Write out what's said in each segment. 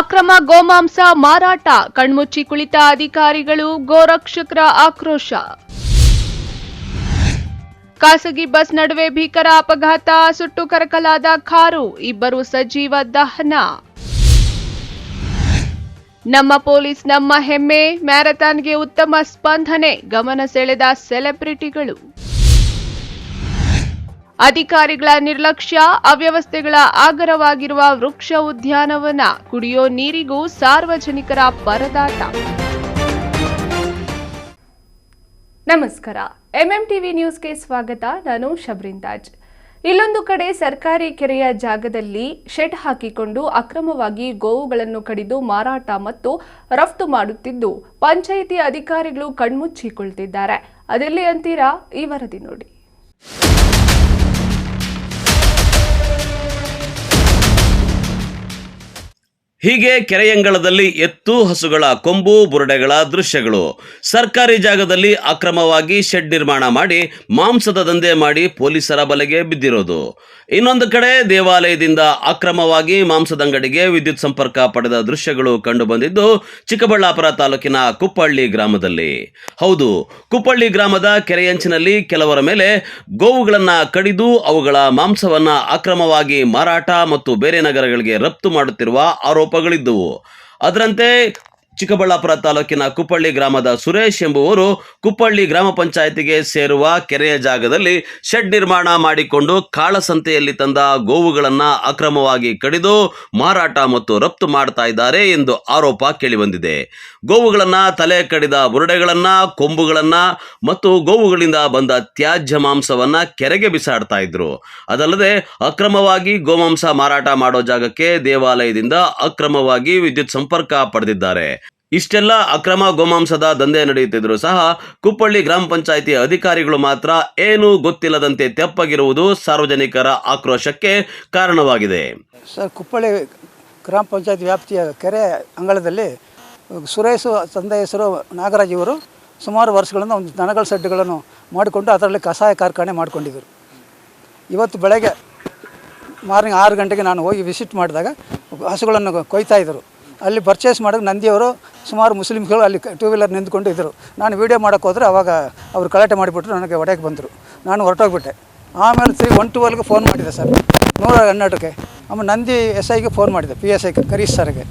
ಅಕ್ರಮ ಗೋಮಾಂಸ ಮಾರಾಟ ಕಣ್ಮುಚ್ಚಿ ಕುಳಿತ ಅಧಿಕಾರಿಗಳು, ಗೋರಕ್ಷಕರ ಆಕ್ರೋಶ. ಖಾಸಗಿ ಬಸ್ ನಡುವೆ ಭೀಕರ ಅಪಘಾತ, ಸುಟ್ಟು ಕರಕಲಾದ ಕಾರು, ಇಬ್ಬರು ಸಜೀವ ದಹನ. ನಮ್ಮ ಪೊಲೀಸ್ ನಮ್ಮ ಹೆಮ್ಮೆ, ಮ್ಯಾರಥಾನ್ಗೆ ಉತ್ತಮ ಸ್ಪಂದನೆ, ಗಮನ ಸೆಳೆದ ಸೆಲೆಬ್ರಿಟಿಗಳು. ಅಧಿಕಾರಿಗಳ ನಿರ್ಲಕ್ಷ್ಯ, ಅವ್ಯವಸ್ಥೆಗಳ ಆಗರವಾಗಿರುವ ವೃಕ್ಷ ಉದ್ಯಾನವನ, ಕುಡಿಯೋ ನೀರಿಗೂ ಸಾರ್ವಜನಿಕರ ಪರದಾಟ. ನಮಸ್ಕಾರ, ಎಂಎಂಟಿವಿ ನ್ಯೂಸ್ಗೆ ಸ್ವಾಗತ. ನಾನು ಶಬ್ರಿನ್ ತಾಜ್. ಇಲ್ಲೊಂದು ಕಡೆ ಸರ್ಕಾರಿ ಕೆರೆಯ ಜಾಗದಲ್ಲಿ ಶೆಡ್ ಹಾಕಿಕೊಂಡು ಅಕ್ರಮವಾಗಿ ಗೋವುಗಳನ್ನು ಕಡಿದು ಮಾರಾಟ ಮತ್ತು ರಫ್ತು ಮಾಡುತ್ತಿದ್ದು ಪಂಚಾಯಿತಿ ಅಧಿಕಾರಿಗಳು ಕಣ್ಮುಚ್ಚಿಕೊಳ್ತಿದ್ದಾರೆ. ಅದೆಲ್ಲಿ ಅಂತೀರಾ? ಈ ವರದಿ ನೋಡಿ. ಹೀಗೆ ಕೆರೆಯಂಗಳದಲ್ಲಿ ಎತ್ತು ಹಸುಗಳ ಕೊಂಬು ಬುರುಡೆಗಳ ದೃಶ್ಯಗಳು. ಸರ್ಕಾರಿ ಜಾಗದಲ್ಲಿ ಅಕ್ರಮವಾಗಿ ಶೆಡ್ ನಿರ್ಮಾಣ ಮಾಡಿ ಮಾಂಸದ ದಂಧೆ ಮಾಡಿ ಪೊಲೀಸರ ಬಲೆಗೆ ಬಿದ್ದಿರೋದು. ಇನ್ನೊಂದು ಕಡೆ ದೇವಾಲಯದಿಂದ ಅಕ್ರಮವಾಗಿ ಮಾಂಸದಂಗಡಿಗೆ ವಿದ್ಯುತ್ ಸಂಪರ್ಕ ಪಡೆದ ದೃಶ್ಯಗಳು ಕಂಡು ಬಂದಿದ್ದು ಚಿಕ್ಕಬಳ್ಳಾಪುರ ತಾಲೂಕಿನ ಕುಪ್ಪಳ್ಳಿ ಗ್ರಾಮದಲ್ಲಿ. ಹೌದು, ಕುಪ್ಪಳ್ಳಿ ಗ್ರಾಮದ ಕೆರೆಯಂಚಿನಲ್ಲಿ ಕೆಲವರ ಮೇಲೆ ಗೋವುಗಳನ್ನು ಕಡಿದು ಅವುಗಳ ಮಾಂಸವನ್ನ ಅಕ್ರಮವಾಗಿ ಮಾರಾಟ ಮತ್ತು ಬೇರೆ ನಗರಗಳಿಗೆ ರಫ್ತು ಮಾಡುತ್ತಿರುವ ಆರೋಪಗಳಿದ್ದವು. ಅದರಂತೆ ಚಿಕ್ಕಬಳ್ಳಾಪುರ ತಾಲೂಕಿನ ಕುಪ್ಪಳ್ಳಿ ಗ್ರಾಮದ ಸುರೇಶ್ ಎಂಬುವರು ಕುಪ್ಪಳ್ಳಿ ಗ್ರಾಮ ಪಂಚಾಯತಿಗೆ ಸೇರುವ ಕೆರೆಯ ಜಾಗದಲ್ಲಿ ಶೆಡ್ ನಿರ್ಮಾಣ ಮಾಡಿಕೊಂಡು ಕಾಳಸಂತೆಯಲ್ಲಿ ತಂದ ಗೋವುಗಳನ್ನು ಅಕ್ರಮವಾಗಿ ಕಡಿದು ಮಾರಾಟ ಮತ್ತು ರಫ್ತು ಮಾಡ್ತಾ ಇದ್ದಾರೆ ಎಂದು ಆರೋಪ ಕೇಳಿಬಂದಿದೆ. ಗೋವುಗಳನ್ನು ತಲೆ ಕಡಿದ ಬುರುಡೆಗಳನ್ನು, ಕೊಂಬುಗಳನ್ನು ಮತ್ತು ಗೋವುಗಳಿಂದ ಬಂದ ತ್ಯಾಜ್ಯ ಮಾಂಸವನ್ನು ಕೆರೆಗೆ ಬಿಸಾಡ್ತಾ ಇದ್ರು. ಅದಲ್ಲದೆ ಅಕ್ರಮವಾಗಿ ಗೋಮಾಂಸ ಮಾರಾಟ ಮಾಡೋ ಜಾಗಕ್ಕೆ ದೇವಾಲಯದಿಂದ ಅಕ್ರಮವಾಗಿ ವಿದ್ಯುತ್ ಸಂಪರ್ಕ ಪಡೆದಿದ್ದಾರೆ. ಇಷ್ಟೆಲ್ಲ ಅಕ್ರಮ ಗೋಮಾಂಸದ ದಂಧೆ ನಡೆಯುತ್ತಿದ್ದರೂ ಸಹ ಕುಪ್ಪಳ್ಳಿ ಗ್ರಾಮ ಪಂಚಾಯಿತಿ ಅಧಿಕಾರಿಗಳು ಮಾತ್ರ ಏನೂ ಗೊತ್ತಿಲ್ಲದಂತೆ ತೆಪ್ಪಗಿರುವುದು ಸಾರ್ವಜನಿಕರ ಆಕ್ರೋಶಕ್ಕೆ ಕಾರಣವಾಗಿದೆ. ಸರ್, ಕುಪ್ಪಳ್ಳಿ ಗ್ರಾಮ ಪಂಚಾಯತ್ ವ್ಯಾಪ್ತಿಯ ಕೆರೆ ಅಂಗಳದಲ್ಲಿ ಸುರೇಶ್ ತಂದೆ ಹೆಸರು ನಾಗರಾಜ್ ಇವರು ಸುಮಾರು ವರ್ಷಗಳಿಂದ ಒಂದು ದನಗಳ ಸೆಡ್ಗಳನ್ನು ಮಾಡಿಕೊಂಡು ಅದರಲ್ಲಿ ಕಷಾಯ ಕಾರ್ಖಾನೆ ಮಾಡಿಕೊಂಡಿದ್ದರು. ಇವತ್ತು ಬೆಳಗ್ಗೆ ಮಾರ್ನಿಂಗ್ 6 ಗಂಟೆಗೆ ನಾನು ಹೋಗಿ ವಿಸಿಟ್ ಮಾಡಿದಾಗ ಹಸುಗಳನ್ನು ಕೊಯ್ತಾಯಿದ್ದರು. ಅಲ್ಲಿ ಪರ್ಚೇಸ್ ಮಾಡೋದು ನಂದಿಯವರು ಸುಮಾರು ಮುಸ್ಲಿಮ್ಗಳು ಅಲ್ಲಿ 2 ವೀಲರ್ ನಿಂತ್ಕೊಂಡು ಇದ್ದರು. ನಾನು ವೀಡಿಯೋ ಮಾಡೋಕ್ಕೆ ಹೋದರೆ ಅವಾಗ ಅವರು ಗಲಾಟೆ ಮಾಡಿಬಿಟ್ರು, ನನಗೆ ಹೊಡೆಯಕ್ಕೆ ಬಂದರು. ನಾನು ಹೊರಟೋಗ್ಬಿಟ್ಟೆ. ಆಮೇಲೆ 112ಗೆ ಫೋನ್ ಮಾಡಿದೆ ಸರ್, 112ಕ್ಕೆ. ಆಮೇಲೆ ನಂದಿ SIಗೆ ಫೋನ್ ಮಾಡಿದೆ, PSI ಕರೀಶ್ ಸರ್ಗೆ.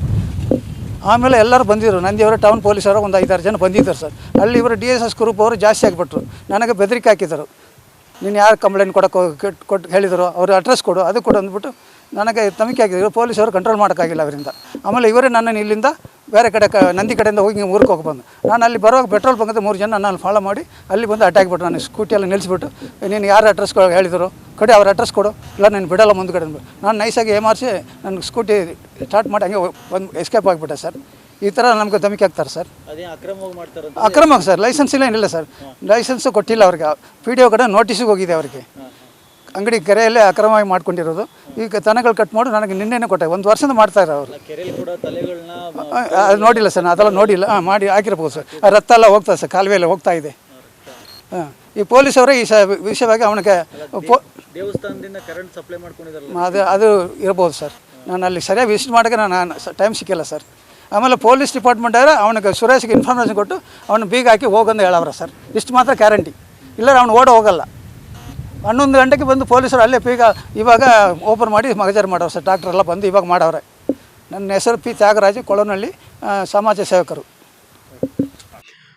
ಆಮೇಲೆ ಎಲ್ಲರೂ ಬಂದಿದ್ದರು, ನಂದಿಯವರು ಟೌನ್ ಪೊಲೀಸರು ಒಂದು 5-6 ಜನ ಬಂದಿದ್ದರು ಸರ್. ಅಲ್ಲಿ ಇವರು DSS ಗ್ರೂಪ್ ಅವರು ಜಾಸ್ತಿ ಆಗಿಬಿಟ್ರು. ನನಗೆ ಬೆದರಿಕೆ ಹಾಕಿದರು, ನೀನು ಯಾರು ಕಂಪ್ಲೇಂಟ್ ಕೊಟ್ಟು ಹೇಳಿದರು, ಅವ್ರ ಅಡ್ರೆಸ್ ಕೊಡು, ಅದು ಕೊಡು ಅಂದ್ಬಿಟ್ಟು ನನಗೆ ಧಮಕಿ ಹಾಕಿದ್ರು. ಪೊಲೀಸವರು ಕಂಟ್ರೋಲ್ ಮಾಡೋಕ್ಕಾಗಿಲ್ಲ ಅವರಿಂದ. ಆಮೇಲೆ ಇವರೇ ನನ್ನನ್ನು ಇಲ್ಲಿಂದ ಬೇರೆ ಕಡೆ ನಂದಿ ಕಡೆಯಿಂದ ಹೋಗಿ ಊರಿಗೆ ಹೋಗಿ ನಾನು ಅಲ್ಲಿ ಬರುವಾಗ ಪೆಟ್ರೋಲ್ ಬಂಕಿಂದ 3 ಜನ ನಾನು ಫಾಲೋ ಮಾಡಿ ಅಲ್ಲಿ ಬಂದು ಅಟ್ಯಾಕ್ ಬಿಟ್ಟು ನಾನು ಸ್ಕೂಟಿಯಲ್ಲಿ ನಿಲ್ಲಿಸ್ಬಿಟ್ಟು, ನೀನು ಯಾರು ಅಡ್ರೆಸ್ ಹೇಳಿದರು ಕಡೆ ಅವ್ರ ಅಡ್ರೆಸ್ ಕೊಡು, ಇಲ್ಲ ನಾನು ಬಿಡೋಲ್ಲ ಮುಂದ್ಗಡೆ ಅಂದ್ಬಿಟ್ಟು ನಾನು ನೈಸಾಗಿ ಏಮಾರಿಸಿ ನನ್ನ ಸ್ಕೂಟಿ ಸ್ಟಾರ್ಟ್ ಮಾಡಿ ಹಂಗೆ ಒಂದು ಎಸ್ಕೇಪ್ ಆಗಿಬಿಟ್ಟೆ ಸರ್. ಈ ಥರ ನಮ್ಗೆ ಧಮಕಿ ಹಾಕ್ತಾರೆ ಸರ್. ಅಕ್ರಮ ಸರ್, ಲೈಸೆನ್ಸ್ ಇಲ್ಲ ಸರ್, ಲೈಸೆನ್ಸು ಕೊಟ್ಟಿಲ್ಲ ಅವ್ರಿಗೆ. PDO ಕಡೆ ನೋಟಿಸಿಗೆ ಹೋಗಿದೆ ಅವರಿಗೆ. ಅಂಗಡಿ ಕೆರೆಯಲ್ಲೇ ಅಕ್ರಮವಾಗಿ ಮಾಡ್ಕೊಂಡಿರೋದು. ಈಗ ದನಗಳು ಕಟ್ ಮಾಡಿ ನನಗೆ ನಿನ್ನೆನೇ ಕೊಟ್ಟೆ, 1 ವರ್ಷದಿಂದ ಮಾಡ್ತಾರೆ ಅವರು. ಅದು ನೋಡಿಲ್ಲ ಸರ್, ಅದೆಲ್ಲ ನೋಡಿಲ್ಲ. ಮಾಡಿ ಹಾಕಿರ್ಬೋದು ಸರ್. ರಕ್ತ ಎಲ್ಲ ಹೋಗ್ತದೆ ಸರ್, ಕಾಲುವೆಯಲ್ಲಿ ಹೋಗ್ತಾ ಇದೆ. ಈ ಪೊಲೀಸವರೇ ಈ ವಿಷಯವಾಗಿ ಅವನಿಗೆ ದೇವಸ್ಥಾನದಿಂದ ಕರೆಂಟ್ ಸಪ್ಲೈ ಮಾಡ್ಕೊಂಡಿದ್ದಾರೆ, ಅದು ಇರ್ಬೋದು ಸರ್. ನಾನು ಅಲ್ಲಿ ಸರಿಯಾಗಿ ವಿಸಿಟ್ ಮಾಡೋಕ್ಕೆ ನಾನು ಟೈಮ್ ಸಿಕ್ಕಿಲ್ಲ ಸರ್. ಆಮೇಲೆ ಪೊಲೀಸ್ ಡಿಪಾರ್ಟ್ಮೆಂಟ್ ಅವರೇ ಅವನಿಗೆ ಸುರೇಶ್ಗೆ ಇನ್ಫಾರ್ಮೇಷನ್ ಕೊಟ್ಟು ಅವನು ಬೀಗ ಹಾಕಿ ಹೋಗಂದು ಹೇಳವ್ರ ಸರ್. ಇಷ್ಟು ಮಾತ್ರ ಗ್ಯಾರಂಟಿ, ಇಲ್ಲ ಅವನು ಹೋಗಲ್ಲ. 11 ಗಂಟೆಗೆ ಬಂದು ಪೊಲೀಸರು ಅಲ್ಲೇ ಬೀಗ ಇವಾಗ ಓಪನ್ ಮಾಡಿ ಮಗಜಾರು ಮಾಡೋರು ಸರ್. ಡಾಕ್ಟ್ರೆಲ್ಲ ಬಂದು ಇವಾಗ ಮಾಡವ್ರೆ. ನನ್ನ ಹೆಸರು P. ತ್ಯಾಗರಾಜು, ಕೊಳನಹಳ್ಳಿ, ಸಮಾಜ ಸೇವಕರು.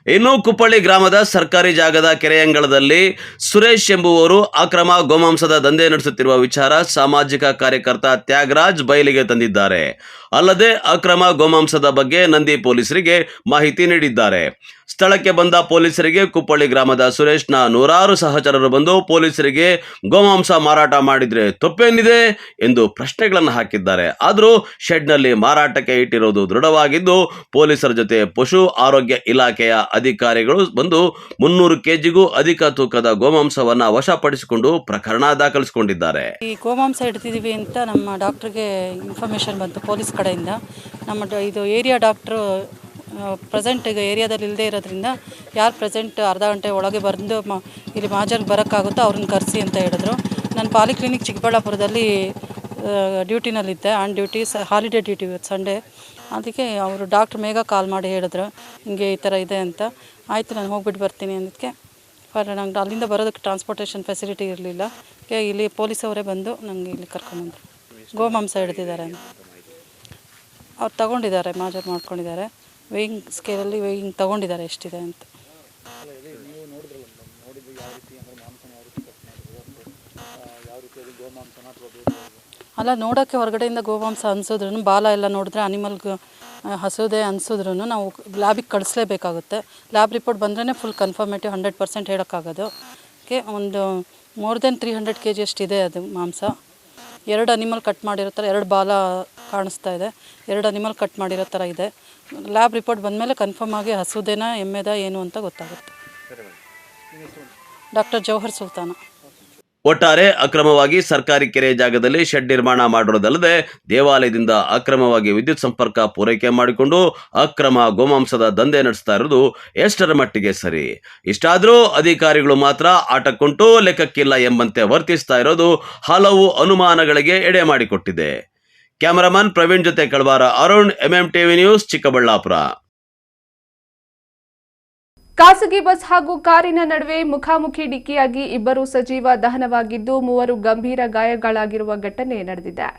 ಇನ್ನು ಕುಪ್ಪಳ್ಳಿ ಗ್ರಾಮದ ಸರ್ಕಾರಿ ಜಾಗದ ಕೆರೆಯಂಗಳದಲ್ಲಿ ಸುರೇಶ್ ಎಂಬುವರು ಅಕ್ರಮ ಗೋಮಾಂಸದ ದಂಧೆ ನಡೆಸುತ್ತಿರುವ ವಿಚಾರ ಸಾಮಾಜಿಕ ಕಾರ್ಯಕರ್ತ ತ್ಯಾಗರಾಜ್ ಬಯಲಿಗೆ ತಂದಿದ್ದಾರೆ. ಅಲ್ಲದೆ ಅಕ್ರಮ ಗೋಮಾಂಸದ ಬಗ್ಗೆ ನಂದಿ ಪೊಲೀಸರಿಗೆ ಮಾಹಿತಿ ನೀಡಿದ್ದಾರೆ. ಸ್ಥಳಕ್ಕೆ ಬಂದ ಪೊಲೀಸರಿಗೆ ಕುಪ್ಪಳ್ಳಿ ಗ್ರಾಮದ ಸುರೇಶ್ನ 100 ಸಹಚರರು ಬಂದು ಪೊಲೀಸರಿಗೆ ಗೋಮಾಂಸ ಮಾರಾಟ ಮಾಡಿದ್ರೆ ತಪ್ಪೇನಿದೆ ಎಂದು ಪ್ರಶ್ನೆಗಳನ್ನು ಹಾಕಿದ್ದಾರೆ. ಆದರೂ ಶೆಡ್ನಲ್ಲಿ ಮಾರಾಟಕ್ಕೆ ಇಟ್ಟಿರೋದು ದೃಢವಾಗಿದ್ದು ಪೊಲೀಸರ ಜೊತೆ ಪಶು ಆರೋಗ್ಯ ಇಲಾಖೆಯ ಅಧಿಕಾರಿಗಳು ಬಂದು 300 kgಗೂ ಅಧಿಕ ತೂಕದ ಗೋಮಾಂಸವನ್ನು ವಶಪಡಿಸಿಕೊಂಡು ಪ್ರಕರಣ ದಾಖಲಿಸಿಕೊಂಡಿದ್ದಾರೆ. ಈ ಗೋಮಾಂಸ ಇಡ್ತಿದ್ದೀವಿ ಅಂತ ನಮ್ಮ ಡಾಕ್ಟರ್ಗೆ ಇನ್ಫಾರ್ಮೇಷನ್ ಬಂತು ಪೊಲೀಸ್ ಕಡೆಯಿಂದ. ನಮ್ಮ ಇದು ಏರಿಯಾ ಡಾಕ್ಟ್ರು ಪ್ರೆಸೆಂಟ್ ಈಗ ಏರಿಯಾದಲ್ಲಿ ಇಲ್ಲದೆ ಇರೋದ್ರಿಂದ ಯಾರು ಪ್ರೆಸೆಂಟ್ ಅರ್ಧ ಗಂಟೆ ಒಳಗೆ ಬಂದು ಇಲ್ಲಿ ಮಹಾಜನ್ಗೆ ಬರೋಕ್ಕಾಗುತ್ತೋ ಅವ್ರನ್ನ ಕರೆಸಿ ಅಂತ ಹೇಳಿದ್ರು. ನಾನು ಪಾಲಿಕ್ಲಿನಿಕ್ ಚಿಕ್ಕಬಳ್ಳಾಪುರದಲ್ಲಿ ಡ್ಯೂಟಿನಲ್ಲಿದ್ದೆ, ಆನ್ ಡ್ಯೂಟಿ, ಹಾಲಿಡೇ ಡ್ಯೂಟಿ ಇವತ್ತು ಸಂಡೇ. ಅದಕ್ಕೆ ಅವರು ಡಾಕ್ಟ್ರ್ ಮೇಘ ಕಾಲ್ ಮಾಡಿ ಹೇಳಿದ್ರು ಹಿಂಗೆ ಈ ಥರ ಇದೆ ಅಂತ. ಆಯಿತು ನಾನು ಹೋಗ್ಬಿಟ್ಟು ಬರ್ತೀನಿ ಅನ್ನೋದಕ್ಕೆ ನಂಗೆ ಅಲ್ಲಿಂದ ಬರೋದಕ್ಕೆ ಟ್ರಾನ್ಸ್ಪೋರ್ಟೇಷನ್ ಫೆಸಿಲಿಟಿ ಇರಲಿಲ್ಲ. ಇಲ್ಲಿ ಪೊಲೀಸವರೇ ಬಂದು ನನಗೆ ಇಲ್ಲಿ ಕರ್ಕೊಂಡ್ಬಂದರು. ಗೋಮಾಂಸ ಹಿಡ್ದಿದ್ದಾರೆ, ಅವ್ರು ತಗೊಂಡಿದ್ದಾರೆ, ಮಾಜರ್ ಮಾಡ್ಕೊಂಡಿದ್ದಾರೆ. ವೇಯಿಂಗ್ ಸ್ಕೇಲಲ್ಲಿ ವೇಯಿಂಗ್ ತಗೊಂಡಿದ್ದಾರೆ ಎಷ್ಟಿದೆ ಅಂತ. ಅಲ್ಲ, ನೋಡೋಕ್ಕೆ ಹೊರಗಡೆಯಿಂದ ಗೋಮಾಂಸ ಅನಿಸಿದ್ರು, ಬಾಲ ಎಲ್ಲ ನೋಡಿದ್ರೆ ಅನಿಮಲ್ಗೆ ಹಸುದೇ ಅನಿಸಿದ್ರು ನಾವು ಲ್ಯಾಬಿಗೆ ಕಳಿಸ್ಲೇಬೇಕಾಗುತ್ತೆ. ಲ್ಯಾಬ್ ರಿಪೋರ್ಟ್ ಬಂದ್ರೇ ಫುಲ್ ಕನ್ಫರ್ಮೇಟಿವ್ 100% ಹೇಳೋಕ್ಕಾಗೋದು. ಒಂದು ಮೋರ್ ದೆನ್ 300 kg ಅಷ್ಟಿದೆ ಅದು ಮಾಂಸ. 2 ಅನಿಮಲ್ ಕಟ್ ಮಾಡಿರೋ ಥರ 2 ಬಾಲ ಕಾಣಿಸ್ತಾ ಇದೆ, 2 ಅನಿಮಲ್ ಕಟ್ ಮಾಡಿರೋ ಥರ ಇದೆ. ಲ್ಯಾಬ್ ರಿಪೋರ್ಟ್ ಬಂದಮೇಲೆ ಕನ್ಫರ್ಮ್ ಆಗಿ ಹಸುದೇನಾ ಎಮ್ಮೆದ ಏನು ಅಂತ ಗೊತ್ತಾಗುತ್ತೆ. ಡಾಕ್ಟರ್ ಜೌಹರ್ ಸುಲ್ತಾನ. ಒಟ್ಟಾರೆ ಅಕ್ರಮವಾಗಿ ಸರ್ಕಾರಿ ಕೆರೆ ಜಾಗದಲ್ಲಿ ಶೆಡ್ ನಿರ್ಮಾಣ ಮಾಡಿರೋದಲ್ಲದೆ ದೇವಾಲಯದಿಂದ ಅಕ್ರಮವಾಗಿ ವಿದ್ಯುತ್ ಸಂಪರ್ಕ ಪೂರೈಕೆ ಮಾಡಿಕೊಂಡು ಅಕ್ರಮ ಗೋಮಾಂಸದ ದಂಧೆ ನಡೆಸ್ತಾ ಇರೋದು ಎಷ್ಟರ ಮಟ್ಟಿಗೆ ಸರಿ? ಇಷ್ಟಾದರೂ ಅಧಿಕಾರಿಗಳು ಮಾತ್ರ ಆಟಕ್ಕುಂಟು ಲೆಕ್ಕಕ್ಕಿಲ್ಲ ಎಂಬಂತೆ ವರ್ತಿಸ್ತಾ ಇರೋದು ಹಲವು ಅನುಮಾನಗಳಿಗೆ ಎಡೆ ಮಾಡಿಕೊಟ್ಟಿದೆ. ಕ್ಯಾಮರಾಮನ್ ಪ್ರವೀಣ್ ಜೊತೆ ಕಳವಾರ ಅರುಣ್, MMTV ನ್ಯೂಸ್, ಚಿಕ್ಕಬಳ್ಳಾಪುರ. ಖಾಸಗಿ ಬಸ್ ಹಾಗೂ ಕಾರಿನ ನಡುವೆ ಮುಖಾಮುಖಿ ಡಿಕ್ಕಿಯಾಗಿ ಇಬ್ಬರು ಸಜೀವ ದಹನವಾಗಿದ್ದು 3 ಗಂಭೀರ ಗಾಯಗಳಾಗಿರುವ ಘಟನೆ ನಡೆದಿದೆ.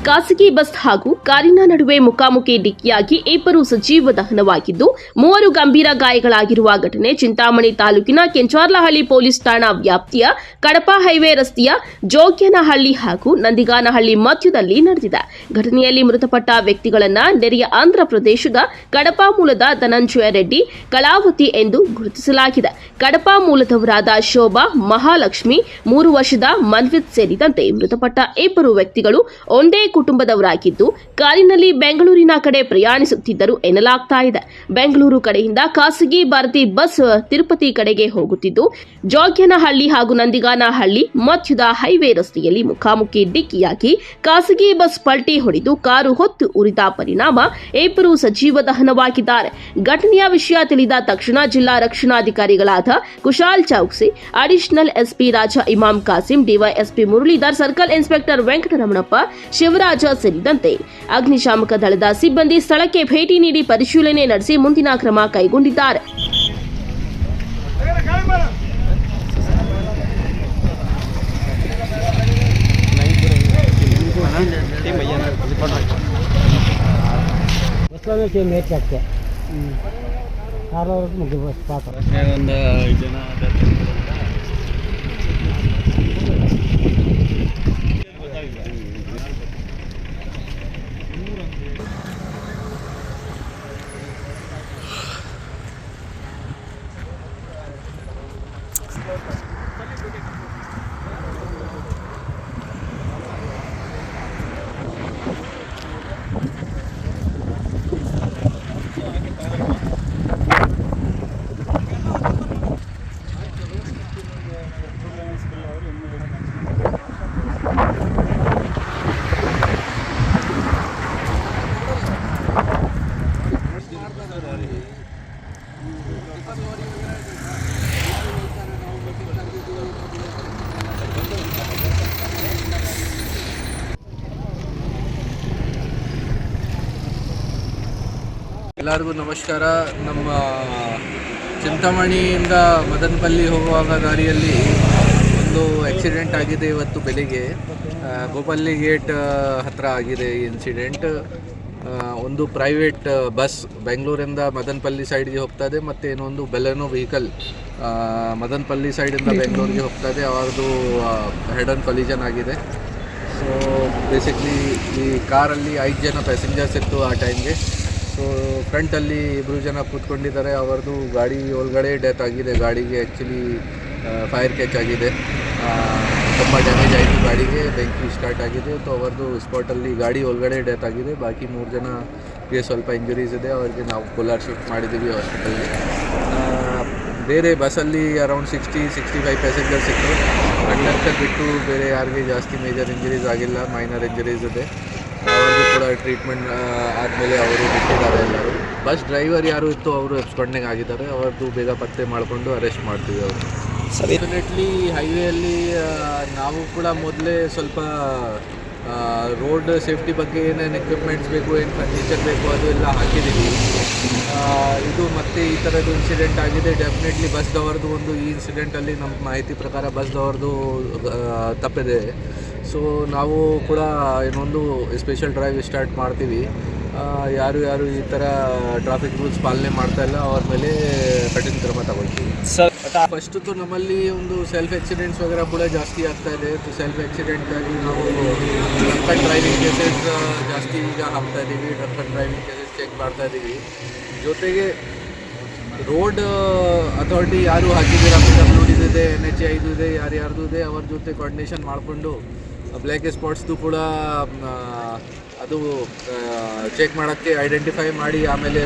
ಖಾಸಗಿ ಬಸ್ ಹಾಗೂ ಕಾರಿನ ನಡುವೆ ಮುಖಾಮುಖಿ ಡಿಕ್ಕಿಯಾಗಿ ಇಬ್ಬರು ಸಜೀವ ದಹನವಾಗಿದ್ದು 3 ಗಂಭೀರ ಗಾಯಗಳಾಗಿರುವ ಘಟನೆ ಚಿಂತಾಮಣಿ ತಾಲೂಕಿನ ಕೆಂಚಾರ್ಲಹಳ್ಳಿ ಪೊಲೀಸ್ ಠಾಣಾ ವ್ಯಾಪ್ತಿಯ ಕಡಪ ಹೈವೇ ರಸ್ತೆಯ ಜೋಗ್ಯನಹಳ್ಳಿ ಹಾಗೂ ನಂದಿಗಾನಹಳ್ಳಿ ಮಧ್ಯದಲ್ಲಿ ನಡೆದಿದೆ. ಘಟನೆಯಲ್ಲಿ ಮೃತಪಟ್ಟ ವ್ಯಕ್ತಿಗಳನ್ನು ನೆರೆಯ ಆಂಧ್ರ ಪ್ರದೇಶದ ಕಡಪ ಮೂಲದ ಧನಂಜಯ ರೆಡ್ಡಿ, ಕಳಾವತಿ ಎಂದು ಗುರುತಿಸಲಾಗಿದೆ. ಕಡಪ ಮೂಲದವರಾದ ಶೋಭಾ, ಮಹಾಲಕ್ಷ್ಮಿ, 3 ವರ್ಷದ ಮನ್ವಿತ್ ಸೇರಿದಂತೆ ಮೃತಪಟ್ಟ ಇಬ್ಬರು ವ್ಯಕ್ತಿಗಳು ಒಂದೇ ಕುಟುಂಬದವರಾಗಿದ್ದು ಕಾರಿನಲ್ಲಿ ಬೆಂಗಳೂರಿನ ಕಡೆ ಪ್ರಯಾಣಿಸುತ್ತಿದ್ದರು ಎನ್ನಲಾಗ್ತಾ ಇದೆ. ಬೆಂಗಳೂರು ಕಡೆಯಿಂದ ಖಾಸಗಿ ಭಾರತಿ ಬಸ್ ತಿರುಪತಿ ಕಡೆಗೆ ಹೋಗುತ್ತಿದ್ದು ಜೋಗ್ಯನಹಳ್ಳಿ ಹಾಗೂ ನಂದಿಗಾನಹಳ್ಳಿ ಮಧ್ಯದ ಹೈವೇ ರಸ್ತೆಯಲ್ಲಿ ಮುಖಾಮುಖಿ ಡಿಕ್ಕಿಯಾಗಿ ಖಾಸಗಿ ಬಸ್ ಪಲ್ಟಿ ಹೊಡೆದು ಕಾರು ಹೊತ್ತು ಉರಿದ ಪರಿಣಾಮ ಇಬ್ಬರು ಸಜೀವ ದಹನವಾಗಿದ್ದಾರೆ. ಘಟನೆಯ ವಿಷಯ ತಿಳಿದ ತಕ್ಷಣ ಜಿಲ್ಲಾ ರಕ್ಷಣಾಧಿಕಾರಿಗಳಾದ Kushal Chowksi, additional SP Raja Imam Kasim, DYSP Muralidhar, circle inspector Venkataramanappa, Shivaraj ಸೇರಿದಂತೆ ಅಗ್ನಿಶಾಮಕ ದಳದ ಸಿಬ್ಬಂದಿ ಸ್ಥಳಕ್ಕೆ ಭೇಟಿ ನೀಡಿ ಪರಿಶೀಲನೆ ನಡೆಸಿ ಮುಂದಿನ ಕ್ರಮ ಕೈಗೊಂಡಿದ್ದಾರೆ. ಎಲ್ಲರಿಗೂ ನಮಸ್ಕಾರ. ನಮ್ಮ ಚಿಂತಾಮಣಿಯಿಂದ ಮದನಪಲ್ಲಿ ಹೋಗುವಾಗ ದಾರಿಯಲ್ಲಿ ಒಂದು ಆಕ್ಸಿಡೆಂಟ್ ಆಗಿದೆ ಇವತ್ತು ಬೆಳಿಗ್ಗೆ. ಗೋಪಲ್ಲಿ ಗೇಟ್ ಹತ್ತಿರ ಆಗಿದೆ ಈ ಇನ್ಸಿಡೆಂಟ್. ಒಂದು ಪ್ರೈವೇಟ್ ಬಸ್ ಬೆಂಗಳೂರಿಂದ ಮದನಪಲ್ಲಿ ಸೈಡ್ಗೆ ಹೋಗ್ತದೆ ಮತ್ತು ಇನ್ನೊಂದು ಬೆಲೆನೋ ವೆಹಿಕಲ್ ಮದನಪಲ್ಲಿ ಸೈಡಿಂದ ಬೆಂಗಳೂರಿಗೆ ಹೋಗ್ತದೆ. ಅವ್ರದ್ದು ಹೆಡ್ ಆನ್ ಕೊಲಿಷನ್ ಆಗಿದೆ. ಸೊ ಬೇಸಿಕ್ಲಿ ಈ ಕಾರಲ್ಲಿ 5 ಜನ ಪ್ಯಾಸೆಂಜರ್ಸ್ ಇತ್ತು ಆ ಟೈಮ್ಗೆ. ಸೊ ಫ್ರಂಟಲ್ಲಿ 2 ಜನ ಕೂತ್ಕೊಂಡಿದ್ದಾರೆ. ಅವರದು ಗಾಡಿ ಒಳಗಡೆ ಡೆತ್ ಆಗಿದೆ. ಗಾಡಿಗೆ ಆ್ಯಕ್ಚುಲಿ ಫೈರ್ ಕ್ಯಾಚ್ ಆಗಿದೆ, ತುಂಬ ಡ್ಯಾಮೇಜ್ ಆಯಿತು, ಗಾಡಿಗೆ ಬೆಂಕಿ ಸ್ಟಾರ್ಟ್ ಆಗಿದೆ. ಸೊ ಅವರದು ಸ್ಪಾಟಲ್ಲಿ ಗಾಡಿ ಒಳಗಡೆ ಡೆತ್ ಆಗಿದೆ. ಬಾಕಿ 3 ಜನಗೆ ಸ್ವಲ್ಪ ಇಂಜುರೀಸ್ ಇದೆ. ಅವರಿಗೆ ನಾವು ಕೋಲಾರ ಶಿಫ್ಟ್ ಮಾಡಿದ್ದೀವಿ ಹಾಸ್ಪಿಟಲ್ಗೆ. ಬೇರೆ ಬಸ್ಸಲ್ಲಿ ಅರೌಂಡ್ 60-65 ಪ್ಯಾಸೆಂಜರ್ಸ್ ಇತ್ತು. ಕಂಡಕ್ಟರ್ ಬಿಟ್ಟು ಬೇರೆ ಯಾರಿಗೆ ಜಾಸ್ತಿ ಮೇಜರ್ ಇಂಜುರೀಸ್ ಆಗಿಲ್ಲ, ಮೈನರ್ ಇಂಜುರೀಸ್ ಇದೆ. ಅವ್ರಿಗೂ ಕೂಡ ಟ್ರೀಟ್ಮೆಂಟ್ ಆದಮೇಲೆ ಅವರು ಬಿಟ್ಟಿದ್ದಾರೆ ಎಲ್ಲರೂ. ಬಸ್ ಡ್ರೈವರ್ ಯಾರು ಇತ್ತು ಅವರು ಎಬ್ಸ್ಕೊಂಡಂಗೆ ಆಗಿದ್ದಾರೆ. ಅವ್ರದ್ದು ಬೇಗ ಪತ್ತೆ ಮಾಡಿಕೊಂಡು ಅರೆಸ್ಟ್ ಮಾಡ್ತೀವಿ ಅವರು. ಡೆಫಿನೆಟ್ಲಿ ಹೈವೇಯಲ್ಲಿ ನಾವು ಕೂಡ ಮೊದಲೇ ಸ್ವಲ್ಪ ರೋಡ್ ಸೇಫ್ಟಿ ಬಗ್ಗೆ ಏನೇನು ಎಕ್ವಿಪ್ಮೆಂಟ್ಸ್ ಬೇಕು, ಏನು ಫರ್ನಿಚರ್ ಬೇಕು ಅದು ಎಲ್ಲ ಹಾಕಿದ್ದೀವಿ. ಇದು ಮತ್ತೆ ಈ ಥರದ್ದು ಇನ್ಸಿಡೆಂಟ್ ಆಗಿದೆ. ಡೆಫಿನೆಟ್ಲಿ ಬಸ್ದವ್ರದ್ದು ಈ ಇನ್ಸಿಡೆಂಟಲ್ಲಿ ನಮ್ಮ ಮಾಹಿತಿ ಪ್ರಕಾರ ಬಸ್ದವ್ರದ್ದು ತಪ್ಪಿದೆ. ಸೊ ನಾವು ಕೂಡ ಇನ್ನೊಂದು ಸ್ಪೆಷಲ್ ಡ್ರೈವ್ ಸ್ಟಾರ್ಟ್ ಮಾಡ್ತೀವಿ. ಯಾರು ಈ ಥರ ಟ್ರಾಫಿಕ್ ರೂಲ್ಸ್ ಪಾಲನೆ ಮಾಡ್ತಾ ಇಲ್ಲ ಅವ್ರ ಮೇಲೆ ಕಠಿಣ ಕ್ರಮ ತಗೊಳ್ತೀವಿ. ಫಸ್ಟು ನಮ್ಮಲ್ಲಿ ಸೆಲ್ಫ್ ಆಕ್ಸಿಡೆಂಟ್ಸ್ ವಗೇರ ಕೂಡ ಜಾಸ್ತಿ ಆಗ್ತಾ ಇದೆ. ಸೆಲ್ಫ್ ಆಕ್ಸಿಡೆಂಟಾಗಿ ನಾವು ಡ್ರಂಕನ್ ಡ್ರೈವಿಂಗ್ ಕೇಸಸ್ ಜಾಸ್ತಿ ಈಗ ಹಾಕ್ತಾ ಇದ್ದೀವಿ. ಡ್ರಂಕನ್ ಡ್ರೈವಿಂಗ್ ಕೇಸಸ್ ಚೆಕ್ ಮಾಡ್ತಾ ಇದ್ದೀವಿ. ಜೊತೆಗೆ ರೋಡ್ ಅಥಾರಿಟಿ ಯಾರು ಹಾಕಿದ್ದೀರಾ, PWD ಇದೆ, NHA ಇದೆ, ಯಾರ್ಯಾರ್ದು ಇದೆ ಅವ್ರ ಜೊತೆ ಕೋಆರ್ಡಿನೇಷನ್ ಮಾಡಿಕೊಂಡು ಬ್ಲ್ಯಾಕ್ ಸ್ಪಾಟ್ಸ್ದು ಕೂಡ ಅದು ಚೆಕ್ ಮಾಡೋಕ್ಕೆ ಐಡೆಂಟಿಫೈ ಮಾಡಿ ಆಮೇಲೆ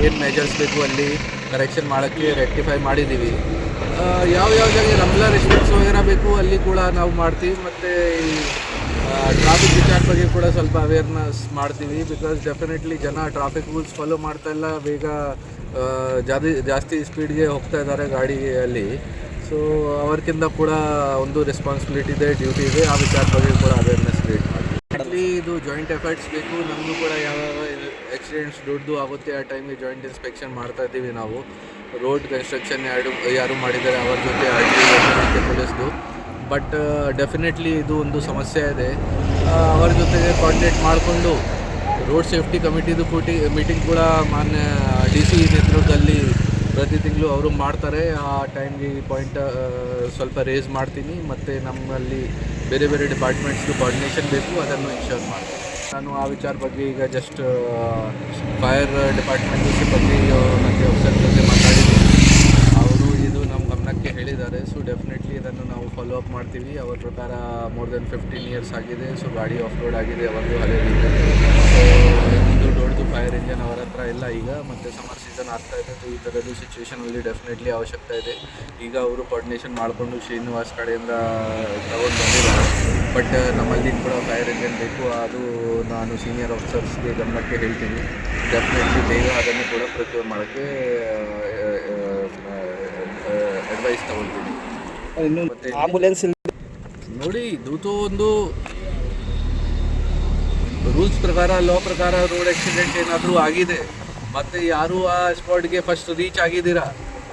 ಏನು ಮೆಜರ್ಸ್ ಬೇಕು ಅಲ್ಲಿ ಕರೆಕ್ಷನ್ ಮಾಡೋಕ್ಕೆ ರೆಕ್ಟಿಫೈ ಮಾಡಿದ್ದೀವಿ. ಯಾವ ಜಾಗ ನಮ್ಮೆಲ್ಲ ರೆಸ್ಪೆಕ್ಟ್ಸ್ ವಗೇರ ಬೇಕು ಅಲ್ಲಿ ಕೂಡ ನಾವು ಮಾಡ್ತೀವಿ. ಮತ್ತು ಟ್ರಾಫಿಕ್ ವಿಚಾರ ಬಗ್ಗೆ ಕೂಡ ಸ್ವಲ್ಪ ಅವೇರ್ನೆಸ್ ಮಾಡ್ತೀವಿ. ಬಿಕಾಸ್ ಡೆಫಿನೆಟ್ಲಿ ಜನ ಟ್ರಾಫಿಕ್ ರೂಲ್ಸ್ ಫಾಲೋ ಮಾಡ್ತಾ ಇಲ್ಲ, ಬೇಗ ಜಾಸ್ತಿ ಸ್ಪೀಡ್ಗೆ ಹೋಗ್ತಾ ಇದ್ದಾರೆ ಗಾಡಿಯಲ್ಲಿ. ಸೊ ಅವ್ರಿಗಿಂತ ಕೂಡ ರೆಸ್ಪಾನ್ಸಿಬಿಲಿಟಿ ಇದೆ, ಡ್ಯೂಟಿ ಇದೆ. ಆ ವಿಚಾರ ಬಗ್ಗೆ ಕೂಡ ಅವೇರ್ನೆಸ್ ಕ್ರಿಯೇಟ್ ಮಾಡ್ತೀವಿ. ಅಲ್ಲಿ ಇದು ಜಾಯಿಂಟ್ ಎಫರ್ಟ್ಸ್ ಬೇಕು. ನಮಗೂ ಕೂಡ ಯಾವ ಆಕ್ಸಿಡೆಂಟ್ಸ್ ದೊಡ್ಡದು ಆಗುತ್ತೆ ಆ ಟೈಮಿಗೆ ಜಾಯಿಂಟ್ ಇನ್ಸ್ಪೆಕ್ಷನ್ ಮಾಡ್ತಾ ಇದ್ದೀವಿ ನಾವು. ರೋಡ್ ಕನ್ಸ್ಟ್ರಕ್ಷನ್ ಯಾರು ಮಾಡಿದ್ದಾರೆ ಅವ್ರ ಜೊತೆ ಪೊಲೀಸ್ದು. ಬಟ್ ಡೆಫಿನೆಟ್ಲಿ ಇದು ಸಮಸ್ಯೆ ಇದೆ. ಅವ್ರ ಜೊತೆಗೆ ಕೋಆರ್ಡಿನೇಟ್ ಮಾಡಿಕೊಂಡು ರೋಡ್ ಸೇಫ್ಟಿ ಕಮಿಟಿದು ಮೀಟಿಂಗ್ ಕೂಡ ಮಾನ್ಯ DC ನೇತೃತ್ವದಲ್ಲಿ ಪ್ರತಿ ತಿಂಗಳು ಅವರು ಮಾಡ್ತಾರೆ. ಆ ಟೈಮ್ಗೆ ಈ ಪಾಯಿಂಟ್ ಸ್ವಲ್ಪ ರೇಸ್ ಮಾಡ್ತೀನಿ. ಮತ್ತು ನಮ್ಮಲ್ಲಿ ಬೇರೆ ಡಿಪಾರ್ಟ್ಮೆಂಟ್ಸ್ದು ಕೋಆರ್ಡಿನೇಷನ್ ಬೇಕು, ಅದನ್ನು ಇನ್ಶೋರ್ ಮಾಡ್ತೀನಿ. ನಾನು ಆ ವಿಚಾರ ಬಗ್ಗೆ ಈಗ ಜಸ್ಟ್ ಫೈರ್ ಡಿಪಾರ್ಟ್ಮೆಂಟ್ ಸಿಬ್ಬಂದಿ ಮತ್ತು ಆಫೀಸರ್ ಜೊತೆ ಮಾತಾಡಿದ್ದೀನಿ. ಅವರು ಇದು ನಮ್ಮ ಗಮನಕ್ಕೆ ಹೇಳಿದ್ದಾರೆ. ಸೊ ಡೆಫಿನೆಟ್ಲಿ ಇದನ್ನು ನಾವು ಫಾಲೋ ಅಪ್ ಮಾಡ್ತೀವಿ. ಅವ್ರ ಪ್ರಕಾರ ಮೋರ್ ದೆನ್ 15 years ಆಗಿದೆ. ಸೊ ಗಾಡಿ ಆಫ್ ರೋಡ್ ಆಗಿದೆ, ಅವರದ್ದು ಹಳೆಯದಿದೆ. ಸೊ ದೊಡ್ಡದು ಫೈರ್ ಇಂಜನ್ ಅವರ ಹತ್ರ ಇಲ್ಲ ಈಗ. ಮತ್ತು ಸಮ್ಮರ್ ಸೀಸನ್ ಆಗ್ತಾ ಇದೆ. ಈ ಥರದ್ದು ಸಿಚುವೇಷನಲ್ಲಿ ಡೆಫಿನೆಟ್ಲಿ ಅವಶ್ಯಕತೆ ಇದೆ. ಈಗ ಅವರು ಕೋಆರ್ಡಿನೇಷನ್ ಮಾಡಿಕೊಂಡು ಶ್ರೀನಿವಾಸ್ ಕಡೆಯಿಂದ ತಗೊಂಡು ಬಂದಿದ್ದಾರೆ. ಬಟ್ ನಮ್ಮಲ್ಲಿ ಕೂಡ ಫೈರ್ ಇಂಜನ್ ಬೇಕು. ಅದು ನಾನು ಸೀನಿಯರ್ ಆಫೀಸರ್ಸ್ಗೆ ಗಮನಕ್ಕೆ ಹೇಳ್ತೀನಿ. ಡೆಫಿನೆಟ್ಲಿ ಬೇಗ ಅದನ್ನು ಕೂಡ ಪ್ರೊಕ್ಯೂರ್ ಮಾಡೋಕ್ಕೆ ಅಡ್ವೈಸ್ ತಗೊಳ್ತೀನಿ. ಮತ್ತು ಆಂಬುಲೆನ್ಸ್ ನೋಡಿ, ಇದು ರೂಲ್ಸ್ ಪ್ರಕಾರ, ಲಾ ಪ್ರಕಾರ ರೋಡ್ ಆಕ್ಸಿಡೆಂಟ್ ಏನಾದರೂ ಆಗಿದೆ ಮತ್ತು ಯಾರು ಆ ಸ್ಪಾಟ್ಗೆ ಫಸ್ಟ್ ರೀಚ್ ಆಗಿದ್ದೀರಾ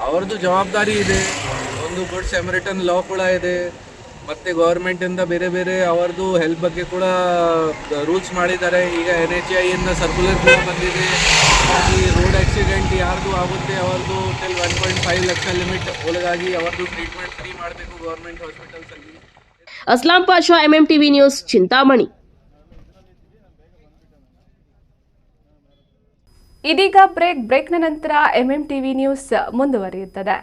ಅವ್ರದ್ದು ಜವಾಬ್ದಾರಿ ಇದೆ. ಗುಡ್ ಸ್ಯಾಮರಿಟನ್ ಲಾ ಕೂಡ ಇದೆ. ಮತ್ತು ಗೌರ್ಮೆಂಟಿಂದ ಬೇರೆ ಅವರದ್ದು ಹೆಲ್ಪ್ ಬಗ್ಗೆ ಕೂಡ ರೂಲ್ಸ್ ಮಾಡಿದ್ದಾರೆ. ಈಗ NHA ಇಂದ ಸರ್ಕ್ಯುಲರ್ ಕೂಡ ಬಂದಿದೆ. ಈ ರೋಡ್ ಆಕ್ಸಿಡೆಂಟ್ ಯಾರ್ದು ಆಗುತ್ತೆ ಅವ್ರದ್ದು ಟಿಲ್ 1.5 ಲಕ್ಷ ಲಿಮಿಟ್ ಒಳಗಾಗಿ ಅವ್ರದ್ದು ಟ್ರೀಟ್ಮೆಂಟ್ ಫ್ರೀ ಮಾಡಬೇಕು ಗೌರ್ಮೆಂಟ್ ಹಾಸ್ಪಿಟಲ್ಸಲ್ಲಿ. Aslam Pasha, MMTV news, Chintamani. ಇದೀಗ ಬ್ರೇಕ್ನ ನಂತರ MMTV ನ್ಯೂಸ್ ಮುಂದುವರಿಯುತ್ತದೆ.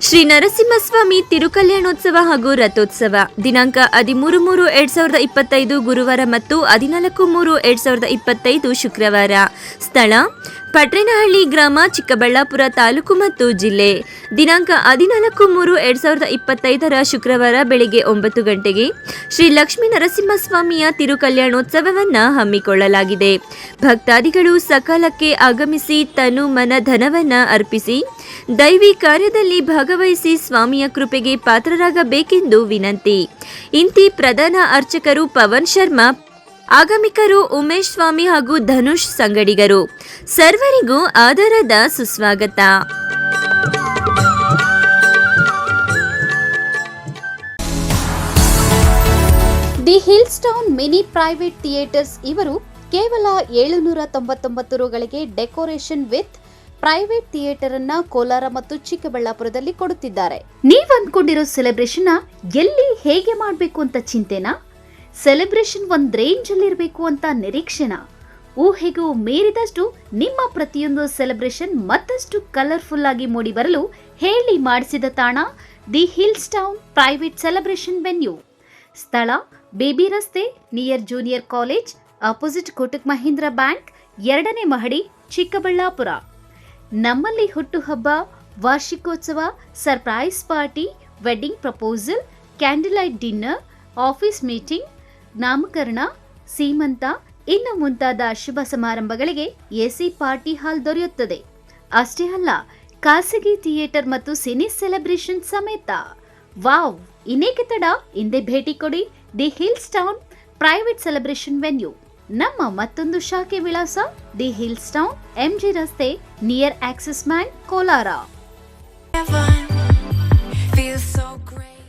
ಶ್ರೀ ನರಸಿಂಹಸ್ವಾಮಿ ತಿರುಕಲ್ಯಾಣೋತ್ಸವ ಹಾಗೂ ರಥೋತ್ಸವ ದಿನಾಂಕ 13/3/2025 ಗುರುವಾರ ಮತ್ತು 14/3/2025 ಶುಕ್ರವಾರ. ಸ್ಥಳ ಪಟ್ರೇನಹಳ್ಳಿ ಗ್ರಾಮ, ಚಿಕ್ಕಬಳ್ಳಾಪುರ ತಾಲೂಕು ಮತ್ತು ಜಿಲ್ಲೆ. ದಿನಾಂಕ 14/3/2025 ಶುಕ್ರವಾರ ಬೆಳಗ್ಗೆ 9 ಗಂಟೆಗೆ ಶ್ರೀ ಲಕ್ಷ್ಮೀ ನರಸಿಂಹಸ್ವಾಮಿಯ ತಿರುಕಲ್ಯಾಣೋತ್ಸವವನ್ನು ಹಮ್ಮಿಕೊಳ್ಳಲಾಗಿದೆ. ಭಕ್ತಾದಿಗಳು ಸಕಾಲಕ್ಕೆ ಆಗಮಿಸಿ ತನು ಮನ ಧನವನ್ನು ಅರ್ಪಿಸಿ ದೈವಿ ಕಾರ್ಯದಲ್ಲಿ ಭಾಗವಹಿಸಿ ಸ್ವಾಮಿಯ ಕೃಪೆಗೆ ಪಾತ್ರರಾಗಬೇಕೆಂದು ವಿನಂತಿ. ಇಂತಿ ಪ್ರಧಾನ ಅರ್ಚಕರು ಪವನ್ ಶರ್ಮಾ, ಆಗಮಿಕರು ಉಮೇಶ್ ಸ್ವಾಮಿ ಹಾಗೂ ಧನುಷ್ ಸಂಗಡಿಗರು. ಸರ್ವರಿಗೂ ಆದರದ ಸುಸ್ವಾಗತ. The hills town mini private theatres ಇವರು ಕೇವಲ 799 ರುಗಳಿಗೆ ಡೆಕೋರೇಷನ್ ವಿತ್ ಪ್ರೈವೇಟ್ ಥಿಯೇಟರ್ ಅನ್ನ ಕೋಲಾರ ಮತ್ತು ಚಿಕ್ಕಬಳ್ಳಾಪುರದಲ್ಲಿ ಕೊಡುತ್ತಿದ್ದಾರೆ. ನೀವ್ ಅಂದ್ಕೊಂಡಿರೋ ಸೆಲೆಬ್ರೇಷನ್ ಎಲ್ಲಿ ಹೇಗೆ ಮಾಡಬೇಕು ಅಂತ ಚಿಂತೆನಾ? ಸೆಲೆಬ್ರೇಷನ್ ಒಂದ್ ರೇಂಜ್ ಅಲ್ಲಿ ಇರಬೇಕು ಅಂತ ನಿರೀಕ್ಷೆನಾ? ಊಹೆಗೂ ಮೀರಿದಷ್ಟು ನಿಮ್ಮ ಪ್ರತಿಯೊಂದು ಸೆಲೆಬ್ರೇಷನ್ ಮತ್ತಷ್ಟು ಕಲರ್ಫುಲ್ ಆಗಿ ಮೂಡಿ ಬರಲು ಹೇಳಿ ಮಾಡಿಸಿದ ತಾಣ the hills town private celebration venue. ಸ್ಥಳ ಬೇಬಿ ರಸ್ತೆ, near junior college, opposite Kotak Mahindra bank, 2ನೇ ಮಹಡಿ, ಚಿಕ್ಕಬಳ್ಳಾಪುರ. ನಮ್ಮಲ್ಲಿ ಹುಟ್ಟುಹಬ್ಬ, ವಾರ್ಷಿಕೋತ್ಸವ, surprise party, wedding proposal, candle light dinner, office meeting, ನಾಮಕರಣ, ಸೀಮಂತ ಇನ್ನು ಮುಂತಾದ ಶುಭ ಸಮಾರಂಭಗಳಿಗೆ AC ಪಾರ್ಟಿ ಹಾಲ್ ದೊರೆಯುತ್ತದೆ. ಅಷ್ಟೇ ಅಲ್ಲ, ಖಾಸಗಿ ಥಿಯೇಟರ್ ಮತ್ತು ಸಿನಿ ಸೆಲೆಬ್ರೇಷನ್ ಸಮೇತ. ವಾವ್, ಇನ್ನೇಕೆ ತಡ? ಹಿಂದೆ ಭೇಟಿ ಕೊಡಿ the hills town private celebration venue. ನಮ್ಮ ಮತ್ತೊಂದು ಶಾಖೆ ವಿಳಾಸ ದಿ ಹಿಲ್ಸ್ ಟೌನ್, ಎಂಜಿ ರಸ್ತೆ, ನಿಯರ್ ಆಕ್ಸಿಸ್ ಬ್ಯಾಂಕ್, ಕೋಲಾರ.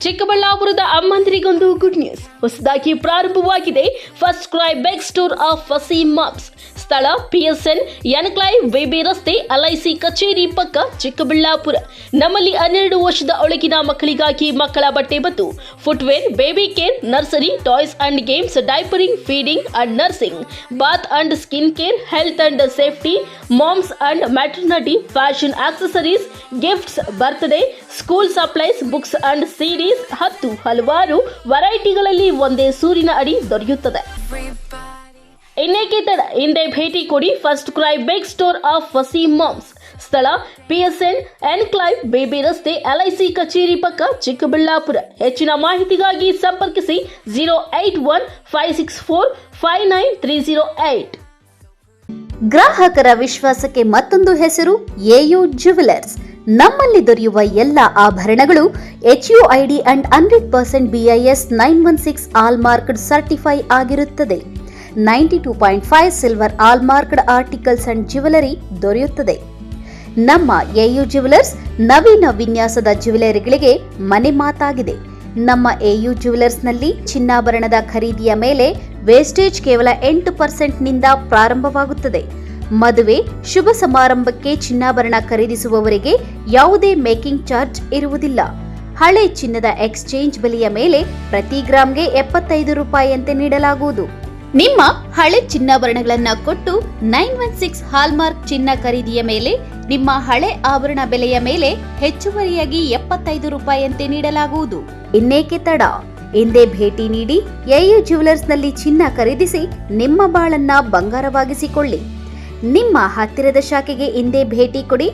ಚಿಕ್ಕಬಳ್ಳಾಪುರದ ಅಮ್ಮಂದಿರಿಗೊಂದು ಗುಡ್ ನ್ಯೂಸ್. ಹೊಸದಾಗಿ ಪ್ರಾರಂಭವಾಗಿದೆ first CRY beg store of Waseem moms. ಸ್ಥಳ PSN ಎನ್ಕ್ಲೈವ್ ಬೇಬಿ ರಸ್ತೆ, LIC ಕಚೇರಿ ಪಕ್ಕ, ಚಿಕ್ಕಬಳ್ಳಾಪುರ. ನಮ್ಮಲ್ಲಿ 12 ವರ್ಷದ ಒಳಗಿನ ಮಕ್ಕಳಿಗಾಗಿ ಮಕ್ಕಳ ಬಟ್ಟೆ ಮತ್ತು footwear, baby care, nursery, toys and games, diapering, feeding and nursing, bath and skin care, health and safety, moms and maternity, fashion accessories, gifts, birthday, school supplies, books and series, ಹಲವಾರು ವೆರೈಟಿಗಳಲ್ಲಿ ಒಂದೇ ಸೂರಿನ ಅಡಿ ದೊರೆಯುತ್ತದೆ. ಇನ್ನೇಕೆ ತಡ? ಹಿಂದೆ ಭೇಟಿ ಕೊಡಿ first CRY beg store of Waseem moms. ಸ್ಥಳ PSN ಎನ್ಕ್ಲೈವ್ ಬೇಬಿ ರಸ್ತೆ, LIC ಕಚೇರಿ ಪಕ್ಕ, ಚಿಕ್ಕಬಳ್ಳಾಪುರ. ಹೆಚ್ಚಿನ ಮಾಹಿತಿಗಾಗಿ ಸಂಪರ್ಕಿಸಿ 08156459308. ಗ್ರಾಹಕರ ವಿಶ್ವಾಸಕ್ಕೆ ಮತ್ತೊಂದು ಹೆಸರು AU ಜ್ಯುವೆಲರ್ಸ್. ನಮ್ಮಲ್ಲಿ ದೊರೆಯುವ ಎಲ್ಲ ಆಭರಣಗಳು HUID ಅಂಡ್ 100% BIS 916 ಆಲ್ಮಾರ್ಕ್ಡ್ ಸರ್ಟಿಫೈ ಆಗಿರುತ್ತದೆ. 92.5 ಸಿಲ್ವರ್ ಆಲ್ಮಾರ್ಕ್ಡ್ ಆರ್ಟಿಕಲ್ಸ್ ಅಂಡ್ ಜ್ಯುವೆಲರಿ ದೊರೆಯುತ್ತದೆ. ನಮ್ಮ AU ಜ್ಯುವೆಲರ್ಸ್ ನವೀನ ವಿನ್ಯಾಸದ ಜ್ಯುವೆಲರಿಗಳಿಗೆ ಮನೆ ಮಾತಾಗಿದೆ. ನಮ್ಮ AU ಜ್ಯುವೆಲರ್ಸ್ನಲ್ಲಿ ಚಿನ್ನಾಭರಣದ ಖರೀದಿಯ ಮೇಲೆ ವೇಸ್ಟೇಜ್ ಕೇವಲ 8% ನಿಂದ ಪ್ರಾರಂಭವಾಗುತ್ತದೆ. ಮದುವೆ, ಶುಭ ಸಮಾರಂಭಕ್ಕೆ ಚಿನ್ನಾಭರಣ ಖರೀದಿಸುವವರಿಗೆ ಯಾವುದೇ ಮೇಕಿಂಗ್ ಚಾರ್ಜ್ ಇರುವುದಿಲ್ಲ. ಹಳೆ ಚಿನ್ನದ ಎಕ್ಸ್ಚೇಂಜ್ ಬೆಲೆಯ ಮೇಲೆ ಪ್ರತಿ ಗ್ರಾಂಗೆ 75 ರೂಪಾಯಿಯಂತೆ ನೀಡಲಾಗುವುದು. ನಿಮ್ಮ ಹಳೆ ಚಿನ್ನಾಭರಣಗಳನ್ನು ಕೊಟ್ಟು 916 ಹಾಲ್ಮಾರ್ಕ್ ಚಿನ್ನ ಖರೀದಿಯ ಮೇಲೆ ನಿಮ್ಮ ಹಳೆ ಆಭರಣ ಬೆಲೆಯ ಮೇಲೆ ಹೆಚ್ಚುವರಿಯಾಗಿ 75 ರೂಪಾಯಿಯಂತೆ ನೀಡಲಾಗುವುದು. ಇನ್ನೇಕೆ ತಡ? ಹಿಂದೆ ಭೇಟಿ ನೀಡಿ AU ಜ್ಯುವೆಲರ್ಸ್ನಲ್ಲಿ ಚಿನ್ನ ಖರೀದಿಸಿ ನಿಮ್ಮ ಬಾಳನ್ನ ಬಂಗಾರವಾಗಿಸಿಕೊಳ್ಳಿ. ನಿಮ್ಮ ಹತ್ತಿರದ ಶಾಖೆಗೆ ಹಿಂದೆ ಭೇಟಿ ಕೊಡಿ.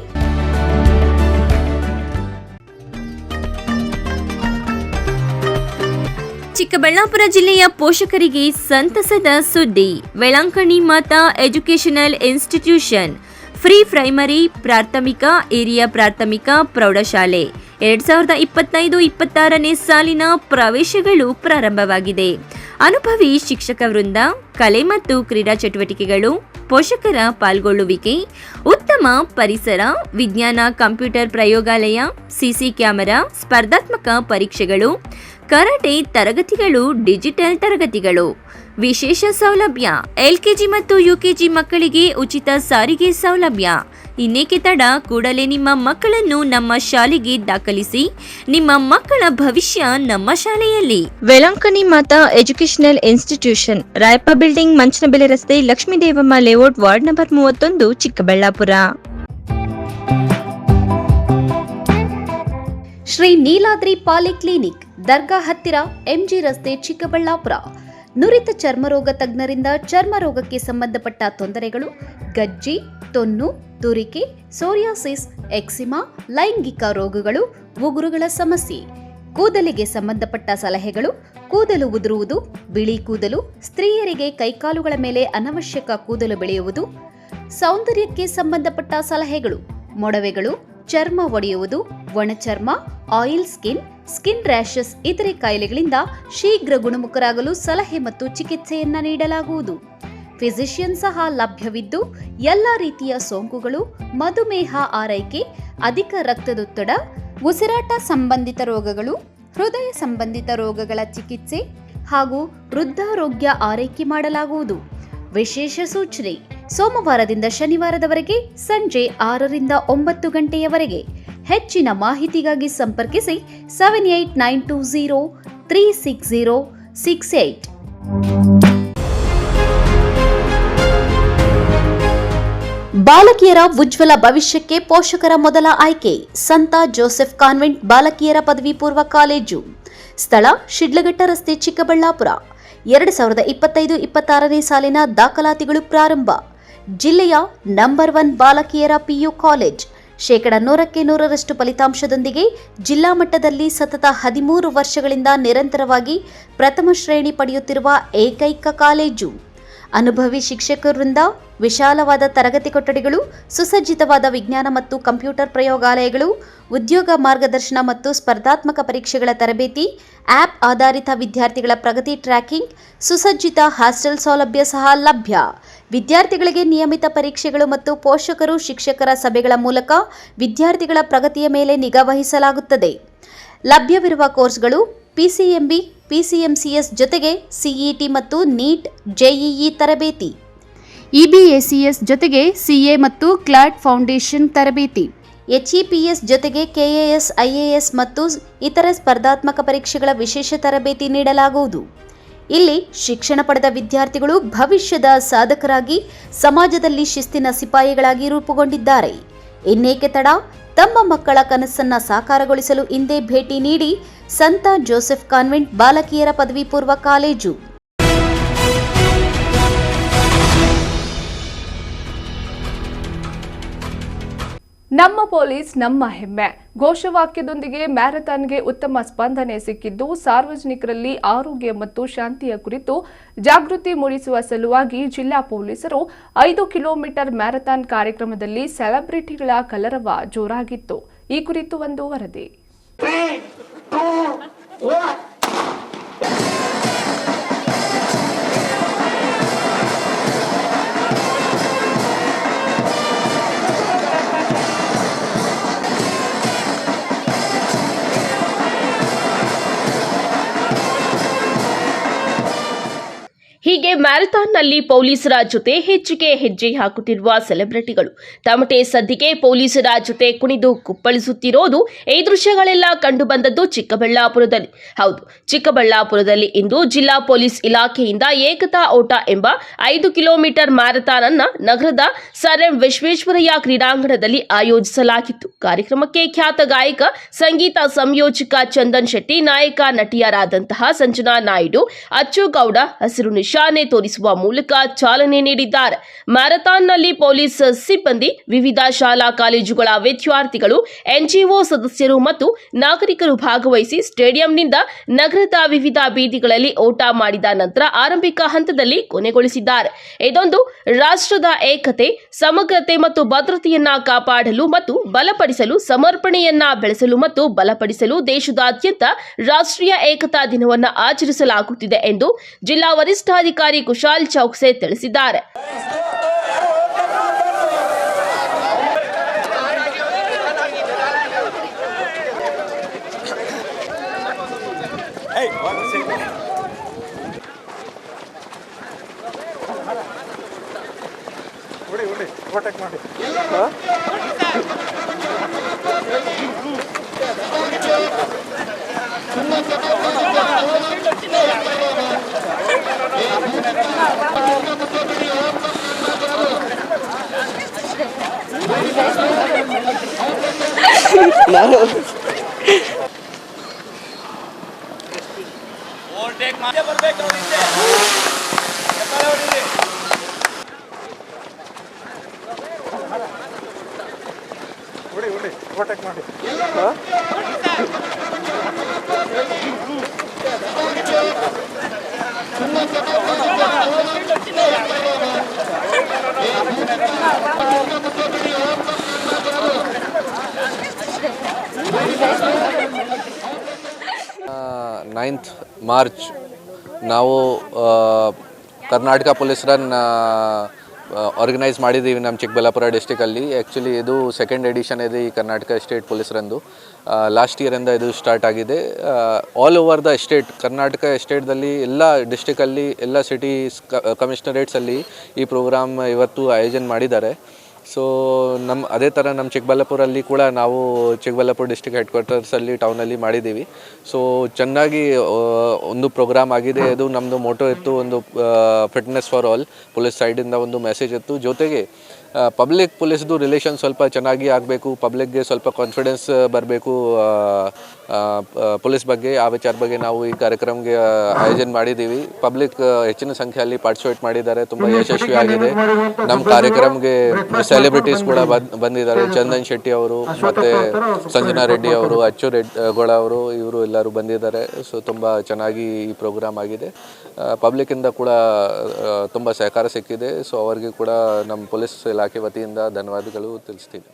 ಚಿಕ್ಕಬಳ್ಳಾಪುರ ಜಿಲ್ಲೆಯ ಪೋಷಕರಿಗೆ ಸಂತಸದ ಸುದ್ದಿ. ವೆಳಂಕಣಿ Mata educational institution free primary, ಪ್ರಾಥಮಿಕ, ಹಿರಿಯ ಪ್ರಾಥಮಿಕ, ಪ್ರೌಢಶಾಲೆ 2025-26ನೇ ಸಾಲಿನ ಪ್ರವೇಶಗಳು ಪ್ರಾರಂಭವಾಗಿದೆ. ಅನುಭವಿ ಶಿಕ್ಷಕ ವೃಂದ, ಕಲೆ ಮತ್ತು ಕ್ರೀಡಾ ಚಟುವಟಿಕೆಗಳು, ಪೋಷಕರ ಪಾಲ್ಗೊಳ್ಳುವಿಕೆ, ಉತ್ತಮ ಪರಿಸರ, ವಿಜ್ಞಾನ ಕಂಪ್ಯೂಟರ್ ಪ್ರಯೋಗಾಲಯ, CC ಕ್ಯಾಮೆರಾ, ಸ್ಪರ್ಧಾತ್ಮಕ ಪರೀಕ್ಷೆಗಳು, ಕರಾಟೆ ತರಗತಿಗಳು, ಡಿಜಿಟಲ್ ತರಗತಿಗಳು. ವಿಶೇಷ ಸೌಲಭ್ಯ: LKG ಮತ್ತು UKG ಮಕ್ಕಳಿಗೆ ಉಚಿತ ಸಾರಿಗೆ ಸೌಲಭ್ಯ. ಇನ್ನೇಕೆ ತಡ? ಕೂಡಲೇ ನಿಮ್ಮ ಮಕ್ಕಳನ್ನು ನಮ್ಮ ಶಾಲೆಗೆ ದಾಖಲಿಸಿ. ನಿಮ್ಮ ಮಕ್ಕಳ ಭವಿಷ್ಯ ನಮ್ಮ ಶಾಲೆಯಲ್ಲಿ. Velankanni Mata educational institution, Rayappa building, Manchanabele ರಸ್ತೆ, Lakshmidevamma layout, ward number 31, Chikkaballapura. Shri Neeladri polyclinic, ದರ್ಗಾ ಹತ್ತಿರ, MG ರಸ್ತೆ, ಚಿಕ್ಕಬಳ್ಳಾಪುರ. ನುರಿತ ಚರ್ಮರೋಗ ತಜ್ಞರಿಂದ ಚರ್ಮರೋಗಕ್ಕೆ ಸಂಬಂಧಪಟ್ಟ ತೊಂದರೆಗಳು, ಗಜ್ಜಿ, ತೊನ್ನು, ತುರಿಕೆ, ಸೋರಿಯಾಸಿಸ್, ಎಕ್ಸಿಮಾ, ಲೈಂಗಿಕ ರೋಗಗಳು, ಉಗುರುಗಳ ಸಮಸ್ಯೆ, ಕೂದಲಿಗೆ ಸಂಬಂಧಪಟ್ಟ ಸಲಹೆಗಳು, ಕೂದಲು ಉದುರುವುದು, ಬಿಳಿ ಕೂದಲು, ಸ್ತ್ರೀಯರಿಗೆ ಕೈಕಾಲುಗಳ ಮೇಲೆ ಅನವಶ್ಯಕ ಕೂದಲು ಬೆಳೆಯುವುದು, ಸೌಂದರ್ಯಕ್ಕೆ ಸಂಬಂಧಪಟ್ಟ ಸಲಹೆಗಳು, ಮೊಡವೆಗಳು, ಚರ್ಮ ಒಡೆಯುವುದು, ಒಣಚರ್ಮ, ಆಯಿಲ್ ಸ್ಕಿನ್, ಸ್ಕಿನ್ ರ್ಯಾಷಸ್ ಇತರೆ ಕಾಯಿಲೆಗಳಿಂದ ಶೀಘ್ರ ಗುಣಮುಖರಾಗಲು ಸಲಹೆ ಮತ್ತು ಚಿಕಿತ್ಸೆಯನ್ನ ನೀಡಲಾಗುವುದು. ಫಿಸಿಷಿಯನ್ ಸಹ ಲಭ್ಯವಿದ್ದು ಎಲ್ಲ ರೀತಿಯ ಸೋಂಕುಗಳು, ಮಧುಮೇಹ ಆರೈಕೆ, ಅಧಿಕ ರಕ್ತದೊತ್ತಡ, ಉಸಿರಾಟ ಸಂಬಂಧಿತ ರೋಗಗಳು, ಹೃದಯ ಸಂಬಂಧಿತ ರೋಗಗಳ ಚಿಕಿತ್ಸೆ ಹಾಗೂ ವೃದ್ಧಾರೋಗ್ಯ ಆರೈಕೆ ಮಾಡಲಾಗುವುದು. ವಿಶೇಷ ಸೂಚನೆ: ಸೋಮವಾರದಿಂದ ಶನಿವಾರದವರೆಗೆ ಸಂಜೆ 6ರಿಂದ 9 ಗಂಟೆಯವರೆಗೆ. ಹೆಚ್ಚಿನ ಮಾಹಿತಿಗಾಗಿ ಸಂಪರ್ಕಿಸಿ 7892036068. ಬಾಲಕಿಯರ ಉಜ್ವಲ ಭವಿಷ್ಯಕ್ಕೆ ಪೋಷಕರ ಮೊದಲ ಆಯ್ಕೆ ಸಂತ ಜೋಸೆಫ್ ಕಾನ್ವೆಂಟ್ ಬಾಲಕಿಯರ ಪದವಿ ಪೂರ್ವ ಕಾಲೇಜು. ಸ್ಥಳ ಶಿಡ್ಲಘಟ್ಟ ರಸ್ತೆ, ಚಿಕ್ಕಬಳ್ಳಾಪುರ. 2025-26ನೇ ಸಾಲಿನ ದಾಖಲಾತಿಗಳು ಪ್ರಾರಂಭ. ಜಿಲ್ಲೆಯ ನಂಬರ್ 1 ಬಾಲಕಿಯರ PU ಕಾಲೇಜ್. 100% ಫಲಿತಾಂಶದೊಂದಿಗೆ ಜಿಲ್ಲಾ ಮಟ್ಟದಲ್ಲಿ ಸತತ 13 ವರ್ಷಗಳಿಂದ ನಿರಂತರವಾಗಿ ಪ್ರಥಮ ಶ್ರೇಣಿ ಪಡೆಯುತ್ತಿರುವ ಏಕೈಕ ಕಾಲೇಜು. ಅನುಭವಿ ಶಿಕ್ಷಕರಿಂದ ವಿಶಾಲವಾದ ತರಗತಿ ಕೊಠಡಿಗಳು, ಸುಸಜ್ಜಿತವಾದ ವಿಜ್ಞಾನ ಮತ್ತು ಕಂಪ್ಯೂಟರ್ ಪ್ರಯೋಗಾಲಯಗಳು, ಉದ್ಯೋಗ ಮಾರ್ಗದರ್ಶನ ಮತ್ತು ಸ್ಪರ್ಧಾತ್ಮಕ ಪರೀಕ್ಷೆಗಳ ತರಬೇತಿ, ಆ್ಯಪ್ ಆಧಾರಿತ ವಿದ್ಯಾರ್ಥಿಗಳ ಪ್ರಗತಿ ಟ್ರ್ಯಾಕಿಂಗ್, ಸುಸಜ್ಜಿತ ಹಾಸ್ಟೆಲ್ ಸೌಲಭ್ಯ ಸಹ ಲಭ್ಯ. ವಿದ್ಯಾರ್ಥಿಗಳಿಗೆ ನಿಯಮಿತ ಪರೀಕ್ಷೆಗಳು ಮತ್ತು ಪೋಷಕರು ಶಿಕ್ಷಕರ ಸಭೆಗಳ ಮೂಲಕ ವಿದ್ಯಾರ್ಥಿಗಳ ಪ್ರಗತಿಯ ಮೇಲೆ ನಿಗಾ ವಹಿಸಲಾಗುತ್ತದೆ. ಲಭ್ಯವಿರುವ ಕೋರ್ಸ್ಗಳು PCMB, PCMCS ಜೊತೆಗೆ CET ಮತ್ತು NEET, JEE ತರಬೇತಿ, EBACS ಜೊತೆಗೆ CA ಮತ್ತು CLAT ಫೌಂಡೇಶನ್ ತರಬೇತಿ, HEPS ಜೊತೆಗೆ KAS, IAS ಮತ್ತು ಇತರ ಸ್ಪರ್ಧಾತ್ಮಕ ಪರೀಕ್ಷೆಗಳ ವಿಶೇಷ ತರಬೇತಿ ನೀಡಲಾಗುವುದು. ಇಲ್ಲಿ ಶಿಕ್ಷಣ ಪಡೆದ ವಿದ್ಯಾರ್ಥಿಗಳು ಭವಿಷ್ಯದ ಸಾಧಕರಾಗಿ ಸಮಾಜದಲ್ಲಿ ಶಿಸ್ತಿನ ಸಿಪಾಯಿಗಳಾಗಿ ರೂಪುಗೊಂಡಿದ್ದಾರೆ. ಇನ್ನೇಕೆ ತಡ? ತಮ್ಮ ಮಕ್ಕಳ ಕನಸನ್ನ ಸಾಕಾರಗೊಳಿಸಲು ಇಂದೇ ಭೇಟಿ ನೀಡಿ ಸಂತ ಜೋಸೆಫ್ ಕಾನ್ವೆಂಟ್ ಬಾಲಕಿಯರ ಪದವಿ ಪೂರ್ವ ಕಾಲೇಜು. ನಮ್ಮ ಪೊಲೀಸ್ ನಮ್ಮ ಹೆಮ್ಮೆ ಘೋಷವಾಕ್ಯದೊಂದಿಗೆ ಮ್ಯಾರಥಾನ್ಗೆ ಉತ್ತಮ ಸ್ಪಂದನೆ ಸಿಕ್ಕಿದ್ದು, ಸಾರ್ವಜನಿಕರಲ್ಲಿ ಆರೋಗ್ಯ ಮತ್ತು ಶಾಂತಿಯ ಕುರಿತು ಜಾಗೃತಿ ಮೂಡಿಸುವ ಸಲುವಾಗಿ ಜಿಲ್ಲಾ ಪೊಲೀಸರು 5 ಕಿಲೋಮೀಟರ್ ಮ್ಯಾರಥಾನ್ ಕಾರ್ಯಕ್ರಮದಲ್ಲಿ ಸೆಲೆಬ್ರಿಟಿಗಳ ಕಲರವ ಜೋರಾಗಿತ್ತು. ಈ ಕುರಿತು ಒಂದು ವರದಿ. ಹೀಗೆ ಮ್ಯಾರಥಾನ್ನಲ್ಲಿ ಪೊಲೀಸರ ಜೊತೆ ಹೆಚ್ಚಿಗೆ ಹೆಜ್ಜೆ ಹಾಕುತ್ತಿರುವ ಸೆಲೆಬ್ರಿಟಿಗಳು ತಮಟೆ ಸದ್ದಿಗೆ ಪೊಲೀಸರ ಜೊತೆ ಕುಣಿದು ಕುಪ್ಪಳಿಸುತ್ತಿರೋದು ಈ ದೃಶ್ಯಗಳೆಲ್ಲ ಕಂಡುಬಂದದ್ದು ಚಿಕ್ಕಬಳ್ಳಾಪುರದಲ್ಲಿ. ಹೌದು, ಚಿಕ್ಕಬಳ್ಳಾಪುರದಲ್ಲಿ ಇಂದು ಜಿಲ್ಲಾ ಪೊಲೀಸ್ ಇಲಾಖೆಯಿಂದ ಏಕತಾ ಓಟ ಎಂಬ 5 ಕಿಲೋಮೀಟರ್ ಮ್ಯಾರಥಾನ್ ಅನ್ನು ನಗರದ ಸರ್ ಎಂ ವಿಶ್ವೇಶ್ವರಯ್ಯ ಕ್ರೀಡಾಂಗಣದಲ್ಲಿ ಆಯೋಜಿಸಲಾಗಿತ್ತು. ಕಾರ್ಯಕ್ರಮಕ್ಕೆ ಖ್ಯಾತ ಗಾಯಕ, ಸಂಗೀತ ಸಂಯೋಜಕ ಚಂದನ್ ಶೆಟ್ಟಿ, ನಾಯಕ ನಟಿಯರಾದಂತಹ ಸಂಜನಾ ನಾಯ್ಡು, ಅಚ್ಚುಗೌಡ ಹಸಿರು ನಿಶಾನೆ ತೋರಿಸುವ ಮೂಲಕ ಚಾಲನೆ ನೀಡಿದ್ದಾರೆ. ಮ್ಯಾರಥಾನ್ನಲ್ಲಿ ಪೊಲೀಸ್ ಸಿಬ್ಬಂದಿ, ವಿವಿಧ ಶಾಲಾ ಕಾಲೇಜುಗಳ ವಿದ್ಯಾರ್ಥಿಗಳು, NGO ಸದಸ್ಯರು ಮತ್ತು ನಾಗರಿಕರು ಭಾಗವಹಿಸಿ ಸ್ಟೇಡಿಯಂನಿಂದ ನಗರದ ವಿವಿಧ ಬೀದಿಗಳಲ್ಲಿ ಓಟ ಮಾಡಿದ ನಂತರ ಆರಂಭಿಕ ಹಂತದಲ್ಲಿ ಕೊನೆಗೊಳಿಸಿದ್ದಾರೆ. ಇದೊಂದು ರಾಷ್ಟ್ರದ ಏಕತೆ, ಸಮಗ್ರತೆ ಮತ್ತು ಭದ್ರತೆಯನ್ನ ಕಾಪಾಡಲು ಮತ್ತು ಬಲಪಡಿಸಲು, ಸಮರ್ಪಣೆಯನ್ನ ಬೆಳೆಸಲು ಮತ್ತು ಬಲಪಡಿಸಲು ದೇಶದಾದ್ಯಂತ ರಾಷ್ಟ್ರೀಯ ಏಕತಾ ದಿನವನ್ನು ಆಚರಿಸಲಾಗುತ್ತಿದೆ ಎಂದು ಜಿಲ್ಲಾ ವರಿಷ್ಠಾಧಿಕಾರಿ ಕುಶಾಲ್ ಚೌಕ್ಸೆ ತಿಳಿಸಿದ್ದಾರೆ. ನೈನ್ತ್ ಮಾರ್ಚ್ ನಾವು ಕರ್ನಾಟಕ ಪೊಲೀಸ್ ರನ್ ಆರ್ಗನೈಸ್ ಮಾಡಿದ್ದೀವಿ ನಮ್ಮ ಚಿಕ್ಕಬಳ್ಳಾಪುರ ಡಿಸ್ಟಿಕಲ್ಲಿ. ಆ್ಯಕ್ಚುಲಿ ಇದು ಸೆಕೆಂಡ್ ಎಡಿಷನ್ ಇದೆ ಈ ಕರ್ನಾಟಕ ಸ್ಟೇಟ್ ಪೊಲೀಸ್ ರನ್ದು. ಲಾಸ್ಟ್ ಇಯರಿಂದ ಇದು ಸ್ಟಾರ್ಟ್ ಆಗಿದೆ. All over the state, Karnataka ಸ್ಟೇಟ್ದಲ್ಲಿ ಎಲ್ಲ ಡಿಸ್ಟಿಕಲ್ಲಿ, ಎಲ್ಲ ಸಿಟೀಸ್, ಕಮಿಷನರೇಟ್ಸಲ್ಲಿ ಈ ಪ್ರೋಗ್ರಾಮ್ ಇವತ್ತು ಆಯೋಜನೆ ಮಾಡಿದ್ದಾರೆ. ಸೊ ಅದೇ ಥರ ನಮ್ಮ ಚಿಕ್ಕಬಳ್ಳಾಪುರಲ್ಲಿ ಕೂಡ ನಾವು ಚಿಕ್ಕಬಳ್ಳಾಪುರ ಡಿಸ್ಟಿಕ್ ಹೆಡ್ ಕ್ವಾರ್ಟರ್ಸಲ್ಲಿ ಟೌನಲ್ಲಿ ಮಾಡಿದ್ದೀವಿ. ಸೊ ಚೆನ್ನಾಗಿ ಒಂದು ಪ್ರೋಗ್ರಾಮ್ ಆಗಿದೆ. ಅದು ನಮ್ಮದು ಮೋಟೋ ಇತ್ತು, ಒಂದು ಫಿಟ್ನೆಸ್ ಫಾರ್ ಆಲ್ ಪೊಲೀಸ್ ಸೈಡಿಂದ ಒಂದು ಮೆಸೇಜ್ ಇತ್ತು. ಜೊತೆಗೆ ಪಬ್ಲಿಕ್ ಪೊಲೀಸ್ದು ರಿಲೇಷನ್ ಸ್ವಲ್ಪ ಚೆನ್ನಾಗಿ ಆಗಬೇಕು, ಪಬ್ಲಿಕ್ಗೆ ಸ್ವಲ್ಪ ಕಾನ್ಫಿಡೆನ್ಸ್ ಬರಬೇಕು ಪೊಲೀಸ್ ಬಗ್ಗೆ ಆ ವಿಚಾರ ಬಗ್ಗೆ ನಾವು ಈ ಕಾರ್ಯಕ್ರಮಕ್ಕೆ ಆಯೋಜನೆ ಮಾಡಿದ್ದೀವಿ. ಪಬ್ಲಿಕ್ ಹೆಚ್ಚಿನ ಸಂಖ್ಯೆಯಲ್ಲಿ ಪಾರ್ಟಿಸಿಪೇಟ್ ಮಾಡಿದ್ದಾರೆ, ತುಂಬ ಯಶಸ್ವಿಯಾಗಿದೆ. ನಮ್ಮ ಕಾರ್ಯಕ್ರಮಕ್ಕೆ ಸೆಲೆಬ್ರಿಟೀಸ್ ಕೂಡ ಬಂದಿದ್ದಾರೆ. ಚಂದನ್ ಶೆಟ್ಟಿ ಅವರು ಮತ್ತು ಸಂಜನಾ ರೆಡ್ಡಿ ಅವರು, ಅಚ್ಚು ಗೌಡ ಅವರು, ಇವರು ಎಲ್ಲರೂ ಬಂದಿದ್ದಾರೆ. ಸೊ ತುಂಬ ಚೆನ್ನಾಗಿ ಈ ಪ್ರೋಗ್ರಾಮ್ ಆಗಿದೆ. ಪಬ್ಲಿಕ್ಕಿಂದ ಕೂಡ ತುಂಬ ಸಹಕಾರ ಸಿಕ್ಕಿದೆ. ಸೊ ಅವರಿಗೆ ಕೂಡ ನಮ್ಮ ಪೊಲೀಸ್ ಇಲಾಖೆ ವತಿಯಿಂದ ಧನ್ಯವಾದಗಳು ತಿಳಿಸ್ತೀನಿ.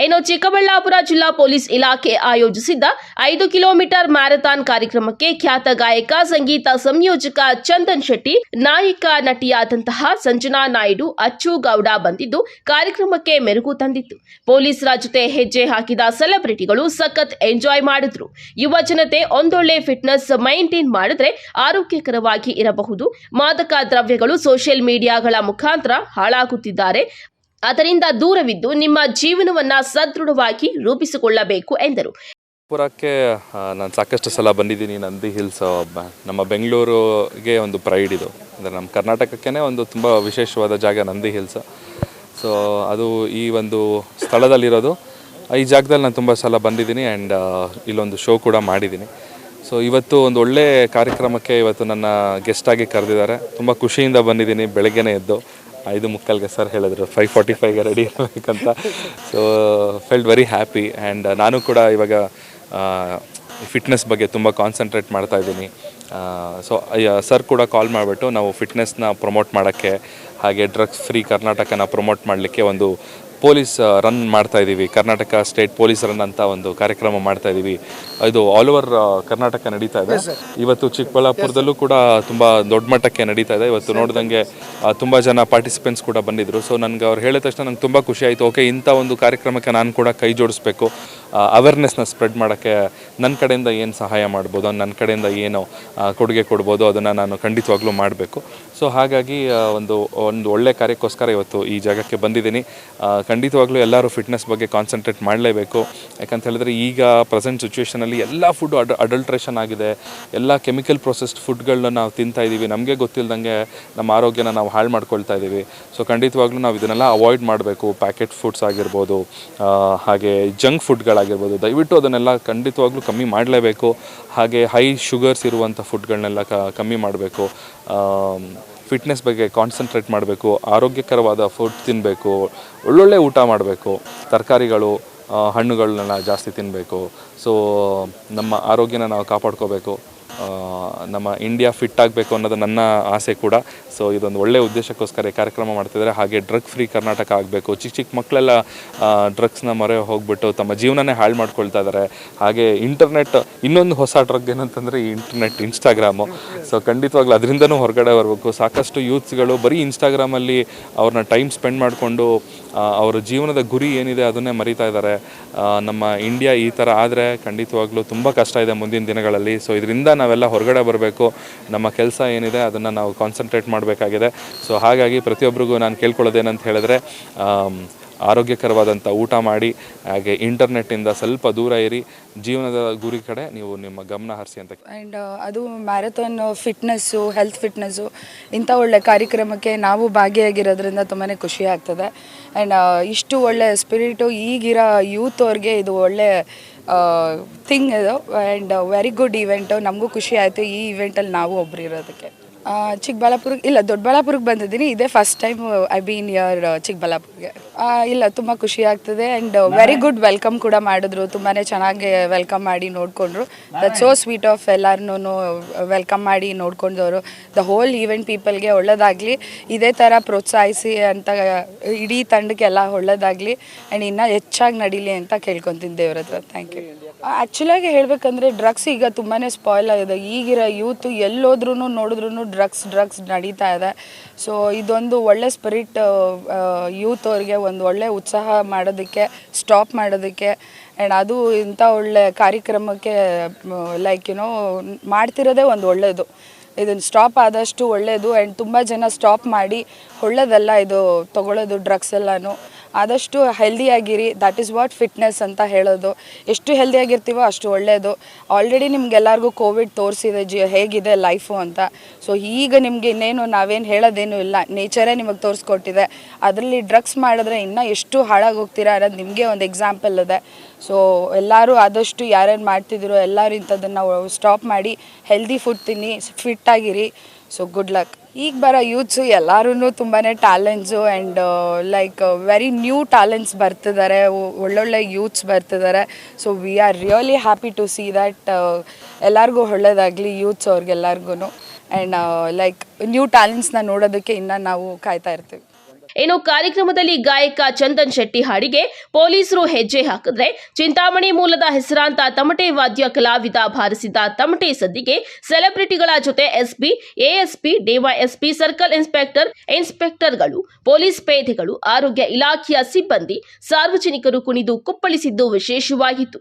ಇನ್ನು ಚಿಕ್ಕಬಳ್ಳಾಪುರ ಜಿಲ್ಲಾ ಪೊಲೀಸ್ ಇಲಾಖೆ ಆಯೋಜಿಸಿದ್ದ 5 ಕಿಲೋಮೀಟರ್ ಮ್ಯಾರಥಾನ್ ಕಾರ್ಯಕ್ರಮಕ್ಕೆ ಖ್ಯಾತ ಗಾಯಕ, ಸಂಗೀತ ಸಂಯೋಜಕ ಚಂದನ್ ಶೆಟ್ಟಿ, ನಾಯಕ ನಟಿಯಾದಂತಹ ಸಂಜನಾ ನಾಯ್ಡು, ಅಚ್ಚು ಗೌಡ ಬಂದಿದ್ದು ಕಾರ್ಯಕ್ರಮಕ್ಕೆ ಮೆರುಗು ತಂದಿತ್ತು. ಪೊಲೀಸರ ಜೊತೆ ಹೆಜ್ಜೆ ಹಾಕಿದ ಸೆಲೆಬ್ರಿಟಿಗಳು ಸಖತ್ ಎಂಜಾಯ್ ಮಾಡಿದ್ರು. ಯುವ ಜನತೆ ಒಂದೊಳ್ಳೆ ಫಿಟ್ನೆಸ್ ಮೈಂಟೈನ್ ಮಾಡಿದ್ರೆ ಆರೋಗ್ಯಕರವಾಗಿ ಇರಬಹುದು. ಮಾದಕ ದ್ರವ್ಯಗಳು ಸೋಷಿಯಲ್ ಮೀಡಿಯಾಗಳ ಮುಖಾಂತರ ಹಾಳಾಗುತ್ತಿದ್ದಾರೆ. ಅದರಿಂದ ದೂರವಿದ್ದು ನಿಮ್ಮ ಜೀವನವನ್ನ ಸದೃಢವಾಗಿ ರೂಪಿಸಿಕೊಳ್ಳಬೇಕು ಎಂದರು. ಪುರಕ್ಕೆ ನಾನು ಸಾಕಷ್ಟು ಸಲ ಬಂದಿದ್ದೀನಿ. ನಂದಿ ಹಿಲ್ಸ್ ನಮ್ಮ ಬೆಂಗಳೂರಿಗೆ ಒಂದು ಪ್ರೈಡ್ ಇದು, ಅಂದರೆ ನಮ್ಮ ಕರ್ನಾಟಕಕ್ಕೇ ಒಂದು ತುಂಬ ವಿಶೇಷವಾದ ಜಾಗ ನಂದಿ ಹಿಲ್ಸ್. ಸೊ ಅದು ಈ ಒಂದು ಸ್ಥಳದಲ್ಲಿರೋದು. ಈ ಜಾಗದಲ್ಲಿ ನಾನು ತುಂಬ ಸಲ ಬಂದಿದ್ದೀನಿ ಆ್ಯಂಡ್ ಇಲ್ಲೊಂದು ಶೋ ಕೂಡ ಮಾಡಿದ್ದೀನಿ. ಸೊ ಇವತ್ತು ಒಂದು ಒಳ್ಳೆ ಕಾರ್ಯಕ್ರಮಕ್ಕೆ ಇವತ್ತು ನನ್ನ ಗೆಸ್ಟಾಗಿ ಕರೆದಿದ್ದಾರೆ. ತುಂಬ ಖುಷಿಯಿಂದ ಬಂದಿದ್ದೀನಿ. ಬೆಳಗ್ಗೆನೇ ಎದ್ದು 5:45ಗೆ ಸರ್ ಹೇಳಿದ್ರು 5:45ಗೆ ರೆಡಿ ಇರಬೇಕಂತ. So felt very happy. And ನಾನು ಕೂಡ ಇವಾಗ ಫಿಟ್ನೆಸ್ ಬಗ್ಗೆ ತುಂಬ ಕಾನ್ಸಂಟ್ರೇಟ್ ಮಾಡ್ತಾ ಇದ್ದೀನಿ. ಸೊ ಸರ್ ಕೂಡ ಕಾಲ್ ಮಾಡಿಬಿಟ್ಟು ನಾವು ಫಿಟ್ನೆಸ್ನ ಪ್ರಮೋಟ್ ಮಾಡೋಕ್ಕೆ, ಹಾಗೆ ಡ್ರಗ್ಸ್ ಫ್ರೀ ಕರ್ನಾಟಕನ ಪ್ರಮೋಟ್ ಮಾಡಲಿಕ್ಕೆ ಒಂದು ಪೊಲೀಸ್ ರನ್ ಮಾಡ್ತಾ ಇದ್ದೀವಿ. ಕರ್ನಾಟಕ ಸ್ಟೇಟ್ ಪೊಲೀಸ್ ರನ್ ಅಂತ ಒಂದು ಕಾರ್ಯಕ್ರಮ ಮಾಡ್ತಾ ಇದ್ದೀವಿ. ಇದು ಆಲ್ ಓವರ್ ಕರ್ನಾಟಕ ನಡೀತಾ ಇದೆ. ಇವತ್ತು ಚಿಕ್ಕಬಳ್ಳಾಪುರದಲ್ಲೂ ಕೂಡ ತುಂಬ ದೊಡ್ಡ ಮಟ್ಟಕ್ಕೆ ನಡೀತಾ ಇದೆ. ಇವತ್ತು ನೋಡಿದಂಗೆ ತುಂಬ ಜನ ಪಾರ್ಟಿಸಿಪೆಂಟ್ಸ್ ಕೂಡ ಬಂದಿದ್ದರು. ಸೊ ನನಗೆ ಅವ್ರು ಹೇಳಿದ ತಕ್ಷಣ ನಂಗೆ ತುಂಬ ಖುಷಿ ಆಯಿತು. ಓಕೆ, ಇಂಥ ಒಂದು ಕಾರ್ಯಕ್ರಮಕ್ಕೆ ನಾನು ಕೂಡ ಕೈ ಜೋಡಿಸ್ಬೇಕು. ಅವೇರ್ನೆಸ್ನ ಸ್ಪ್ರೆಡ್ ಮಾಡೋಕ್ಕೆ ನನ್ನ ಕಡೆಯಿಂದ ಏನು ಸಹಾಯ ಮಾಡ್ಬೋದು, ನನ್ನ ಕಡೆಯಿಂದ ಏನು ಕೊಡುಗೆ ಕೊಡ್ಬೋದು, ಅದನ್ನು ನಾನು ಖಂಡಿತವಾಗ್ಲೂ ಮಾಡಬೇಕು. ಸೊ ಹಾಗಾಗಿ ಒಂದು ಒಳ್ಳೆ ಕಾರ್ಯಕ್ಕೋಸ್ಕರ ಇವತ್ತು ಈ ಜಾಗಕ್ಕೆ ಬಂದಿದ್ದೀನಿ. ಖಂಡಿತವಾಗ್ಲೂ ಎಲ್ಲರೂ ಫಿಟ್ನೆಸ್ ಬಗ್ಗೆ ಕಾನ್ಸಂಟ್ರೇಟ್ ಮಾಡಲೇಬೇಕು. ಯಾಕಂತ ಹೇಳಿದ್ರೆ ಈಗ ಪ್ರೆಸೆಂಟ್ ಸಿಚುವೇಷನಲ್ಲಿ ಎಲ್ಲ ಫುಡ್ ಅಡಲ್ಟ್ರೇಷನ್ ಆಗಿದೆ. ಎಲ್ಲ ಕೆಮಿಕಲ್ ಪ್ರೊಸೆಸ್ಡ್ ಫುಡ್ಗಳನ್ನ ನಾವು ತಿಂತಾ ಇದ್ದೀವಿ. ನಮಗೆ ಗೊತ್ತಿಲ್ಲದಂಗೆ ನಮ್ಮ ಆರೋಗ್ಯನ ನಾವು ಹಾಳು ಮಾಡ್ಕೊಳ್ತಾ ಇದ್ದೀವಿ. ಸೊ ಖಂಡಿತವಾಗ್ಲೂ ನಾವು ಇದನ್ನೆಲ್ಲ ಅವಾಯ್ಡ್ ಮಾಡಬೇಕು. ಪ್ಯಾಕೆಟ್ ಫುಡ್ಸ್ ಆಗಿರ್ಬೋದು, ಹಾಗೆ ಜಂಕ್ ಫುಡ್ಗಳಾಗಿರ್ಬೋದು, ದಯವಿಟ್ಟು ಅದನ್ನೆಲ್ಲ ಖಂಡಿತವಾಗ್ಲೂ ಕಮ್ಮಿ ಮಾಡಲೇಬೇಕು. ಹಾಗೆ ಹೈ ಶುಗರ್ಸ್ ಇರುವಂಥ ಫುಡ್ಗಳನ್ನೆಲ್ಲ ಕಮ್ಮಿ ಮಾಡಬೇಕು. ಫಿಟ್ನೆಸ್ ಬಗ್ಗೆ ಕಾನ್ಸಂಟ್ರೇಟ್ ಮಾಡಬೇಕು. ಆರೋಗ್ಯಕರವಾದ ಫುಡ್ ತಿನ್ನಬೇಕು. ಒಳ್ಳೊಳ್ಳೆ ಊಟ ಮಾಡಬೇಕು. ತರಕಾರಿಗಳು, ಹಣ್ಣುಗಳನ್ನೆಲ್ಲ ಜಾಸ್ತಿ ತಿನ್ನಬೇಕು. ಸೊ ನಮ್ಮ ಆರೋಗ್ಯನ ನಾವು ಕಾಪಾಡ್ಕೋಬೇಕು. ನಮ್ಮ ಇಂಡಿಯಾ ಫಿಟ್ ಆಗಬೇಕು ಅನ್ನೋದು ನನ್ನ ಆಸೆ ಕೂಡ. ಸೊ ಇದೊಂದು ಒಳ್ಳೆಯ ಉದ್ದೇಶಕ್ಕೋಸ್ಕರ ಈ ಕಾರ್ಯಕ್ರಮ ಮಾಡ್ತಿದ್ದಾರೆ. ಹಾಗೆ ಡ್ರಗ್ ಫ್ರೀ ಕರ್ನಾಟಕ ಆಗಬೇಕು. ಚಿಕ್ಕ ಮಕ್ಕಳೆಲ್ಲ ಡ್ರಗ್ಸ್ನ ಮೊರೆ ಹೋಗ್ಬಿಟ್ಟು ತಮ್ಮ ಜೀವನನೇ ಹಾಳು ಮಾಡ್ಕೊಳ್ತಾ ಇದ್ದಾರೆ. ಹಾಗೆ ಇಂಟರ್ನೆಟ್, ಇನ್ನೊಂದು ಹೊಸ ಡ್ರಗ್ ಏನಂತಂದರೆ ಈ ಇಂಟರ್ನೆಟ್, ಇನ್ಸ್ಟಾಗ್ರಾಮು. ಸೊ ಖಂಡಿತವಾಗ್ಲೂ ಅದರಿಂದನೂ ಹೊರಗಡೆ ಬರಬೇಕು. ಸಾಕಷ್ಟು ಯೂತ್ಸ್ಗಳು ಬರೀ ಇನ್ಸ್ಟಾಗ್ರಾಮಲ್ಲಿ ಅವ್ರನ್ನ ಟೈಮ್ ಸ್ಪೆಂಡ್ ಮಾಡಿಕೊಂಡು ಅವರ ಜೀವನದ ಗುರಿ ಏನಿದೆ ಅದನ್ನೇ ಮರಿತಾ ಇದ್ದಾರೆ. ನಮ್ಮ ಇಂಡಿಯಾ ಈ ಥರ ಆದರೆ ಖಂಡಿತವಾಗ್ಲೂ ತುಂಬ ಕಷ್ಟ ಇದೆ ಮುಂದಿನ ದಿನಗಳಲ್ಲಿ. ಸೊ ಇದರಿಂದ ನಾವೆಲ್ಲ ಹೊರಗಡೆ ಬರಬೇಕು. ನಮ್ಮ ಕೆಲಸ ಏನಿದೆ ಅದನ್ನು ನಾವು ಕಾನ್ಸಂಟ್ರೇಟ್ ಮಾಡಬೇಕಾಗಿದೆ. ಸೊ ಹಾಗಾಗಿ ಪ್ರತಿಯೊಬ್ಬರಿಗೂ ನಾನು ಕೇಳ್ಕೊಳ್ಳೋದೇನಂತ ಹೇಳಿದ್ರೆ, ಆರೋಗ್ಯಕರವಾದಂಥ ಊಟ ಮಾಡಿ, ಹಾಗೆ ಇಂಟರ್ನೆಟ್ಟಿಂದ ಸ್ವಲ್ಪ ದೂರ ಇರಿ. ಜೀವನದ ಗುರಿ ಕಡೆ ನೀವು ನಿಮ್ಮ ಗಮನ ಹರಿಸಿ ಅಂತ. ಆ್ಯಂಡ್ ಅದು ಮ್ಯಾರಥಾನ್ ಫಿಟ್ನೆಸ್ಸು, ಹೆಲ್ತ್ ಫಿಟ್ನೆಸ್ಸು, ಇಂಥ ಒಳ್ಳೆ ಕಾರ್ಯಕ್ರಮಕ್ಕೆ ನಾವು ಭಾಗಿಯಾಗಿರೋದ್ರಿಂದ ತುಂಬಾ ಖುಷಿ ಆಗ್ತದೆ. ಆ್ಯಂಡ್ ಇಷ್ಟು ಒಳ್ಳೆ ಸ್ಪಿರಿಟು ಈಗಿರೋ ಯೂತ್ ಅವ್ರಿಗೆ ಇದು ಒಳ್ಳೆ ಥಿಂಗ್ ಇದು. And very good event. ನಮಗೂ ಖುಷಿ ಆಯಿತು ಈ ಈವೆಂಟಲ್ಲಿ ನಾವು ಒಬ್ರು ಇರೋದಕ್ಕೆ. ಚಿಕ್ಕಬಳ್ಳಾಪುರಕ್ಕೆ ಇಲ್ಲ, ದೊಡ್ಡಬಳ್ಳಾಪುರಕ್ಕೆ ಬಂದಿದ್ದೀನಿ. ಇದೇ first time I been here ಚಿಕ್ಕಬಳ್ಳಾಪುರಕ್ಕೆ. ಇಲ್ಲ, ತುಂಬ ಖುಷಿ ಆಗ್ತದೆ. ಆ್ಯಂಡ್ ವೆರಿ ಗುಡ್ ವೆಲ್ಕಮ್ ಕೂಡ ಮಾಡಿದ್ರು. ತುಂಬಾ ಚೆನ್ನಾಗಿ ವೆಲ್ಕಮ್ ಮಾಡಿ ನೋಡಿಕೊಂಡ್ರು. ದಟ್ ಸೋ ಸ್ವೀಟ್ ಆಫ್ ಎಲ್ಲರೂ ವೆಲ್ಕಮ್ ಮಾಡಿ ನೋಡ್ಕೊಂಡವರು. ದ ಹೋಲ್ ಈವೆಂಟ್ ಪೀಪಲ್ಗೆ ಒಳ್ಳೆಯದಾಗಲಿ, ಇದೇ ಥರ ಪ್ರೋತ್ಸಾಹಿಸಿ ಅಂತ ಇಡೀ ತಂಡಕ್ಕೆಲ್ಲ ಒಳ್ಳೆಯದಾಗಲಿ. ಆ್ಯಂಡ್ ಇನ್ನೂ ಹೆಚ್ಚಾಗಿ ನಡೀಲಿ ಅಂತ ಕೇಳ್ಕೊತೀನಿ ದೇವ್ರ ಹತ್ರ. Thank you. ಆ್ಯಕ್ಚುಲಾಗಿ ಹೇಳಬೇಕಂದ್ರೆ ಡ್ರಗ್ಸ್ ಈಗ ತುಂಬಾ ಸ್ಪಾಯ್ಲ್ ಆಗಿದೆ. ಈಗಿರೋ ಯೂತ್ ಎಲ್ಲೋದ್ರೂ ನೋಡಿದ್ರೂ ಡ್ರಗ್ಸ್ ನಡೀತಾ ಇದೆ. ಸೊ ಇದೊಂದು ಒಳ್ಳೆ ಸ್ಪಿರಿಟ್ ಯೂತ್ ಅವ್ರಿಗೆ ಒಂದು ಒಳ್ಳೆ ಉತ್ಸಾಹ ಮಾಡೋದಕ್ಕೆ, ಸ್ಟಾಪ್ ಮಾಡೋದಕ್ಕೆ. ಆ್ಯಂಡ್ ಅದು ಇಂಥ ಒಳ್ಳೆ ಕಾರ್ಯಕ್ರಮಕ್ಕೆ ಲೈಕ್ ಮಾಡ್ತಿರೋದೇ ಒಂದು ಒಳ್ಳೆಯದು. ಇದನ್ನು ಸ್ಟಾಪ್ ಆದಷ್ಟು ಒಳ್ಳೆಯದು. ಆ್ಯಂಡ್ ತುಂಬ ಜನ ಸ್ಟಾಪ್ ಮಾಡಿ ಒಳ್ಳೆಯದಲ್ಲ ಇದು ತೊಗೊಳ್ಳೋದು ಡ್ರಗ್ಸ್ ಎಲ್ಲನೂ. ಆದಷ್ಟು ಹೆಲ್ದಿಯಾಗಿರಿ. ದ್ಯಾಟ್ ಈಸ್ ವಾಟ್ ಫಿಟ್ನೆಸ್ ಅಂತ ಹೇಳೋದು. ಎಷ್ಟು ಹೆಲ್ದಿಯಾಗಿರ್ತೀವೋ ಅಷ್ಟು ಒಳ್ಳೆಯದು. ಆಲ್ರೆಡಿ ನಿಮ್ಗೆಲ್ಲರಿಗೂ ಕೋವಿಡ್ ತೋರಿಸಿದೆ ಹೇಗಿದೆ ಲೈಫು ಅಂತ. ಸೊ ಈಗ ನಿಮಗೆ ಇನ್ನೇನು ನಾವೇನು ಹೇಳೋದೇನು ಇಲ್ಲ, ನೇಚರೇ ನಿಮಗೆ ತೋರಿಸ್ಕೊಟ್ಟಿದೆ. ಅದರಲ್ಲಿ ಡ್ರಗ್ಸ್ ಮಾಡಿದ್ರೆ ಇನ್ನೂ ಎಷ್ಟು ಹಾಳಾಗೋಗ್ತೀರಾ ಅನ್ನೋದು ನಿಮಗೆ ಒಂದು ಎಕ್ಸಾಂಪಲ್ ಇದೆ. ಸೊ ಎಲ್ಲರೂ ಆದಷ್ಟು ಯಾರ್ಯಾರು ಮಾಡ್ತಿದ್ದೀರೋ ಎಲ್ಲರೂ ಇಂಥದ್ದನ್ನು ಸ್ಟಾಪ್ ಮಾಡಿ ಹೆಲ್ದಿ ಫುಡ್ ತಿನ್ನಿ, ಫಿಟ್ಟಾಗಿರಿ. So good luck. ಈಗ ಬರೋ ಯೂತ್ಸು ಎಲ್ಲರೂ ತುಂಬಾ talents and like very new talents ಬರ್ತಿದ್ದಾರೆ, ಒಳ್ಳೊಳ್ಳೆ ಯೂತ್ಸ್ ಬರ್ತಿದ್ದಾರೆ. So we are really happy to see that ಎಲ್ಲರಿಗೂ ಒಳ್ಳೆಯದಾಗಲಿ ಯೂತ್ಸ್ ಅವ್ರಿಗೆಲ್ಲರಿಗೂ. ಆ್ಯಂಡ್ ಲೈಕ್ ನ್ಯೂ ಟ್ಯಾಲೆಂಟ್ಸ್ನ ನೋಡೋದಕ್ಕೆ ಇನ್ನೂ ನಾವು ಕಾಯ್ತಾ ಇರ್ತೀವಿ. ಇನ್ನು ಕಾರ್ಯಕ್ರಮದಲ್ಲಿ ಗಾಯಕ ಚಂದನ್ ಶೆಟ್ಟಿ ಹಾಡಿಗೆ ಪೊಲೀಸರು ಹೆಜ್ಜೆ ಹಾಕಿದ್ರೆ ಚಿಂತಾಮಣಿ ಮೂಲದ ಹೆಸರಾಂತ ತಮಟೆ ವಾದ್ಯ ಕಲಾವಿದ ಬಾರಿಸಿದ ತಮಟೆ ಸದ್ದಿಗೆ ಸೆಲೆಬ್ರಿಟಿಗಳ ಜೊತೆ ಎಸ್ಪಿ, ಎಎಸ್ಪಿ, ಡಿವೈಎಸ್ಪಿ, ಸರ್ಕಲ್ ಇನ್ಸ್ಪೆಕ್ಟರ್ಗಳು, ಪೊಲೀಸ್ ಪೇದೆಗಳು, ಆರೋಗ್ಯ ಇಲಾಖೆಯ ಸಿಬ್ಬಂದಿ, ಸಾರ್ವಜನಿಕರು ಕುಣಿದು ಕುಪ್ಪಳಿಸಿದ್ದು ವಿಶೇಷವಾಗಿತ್ತು.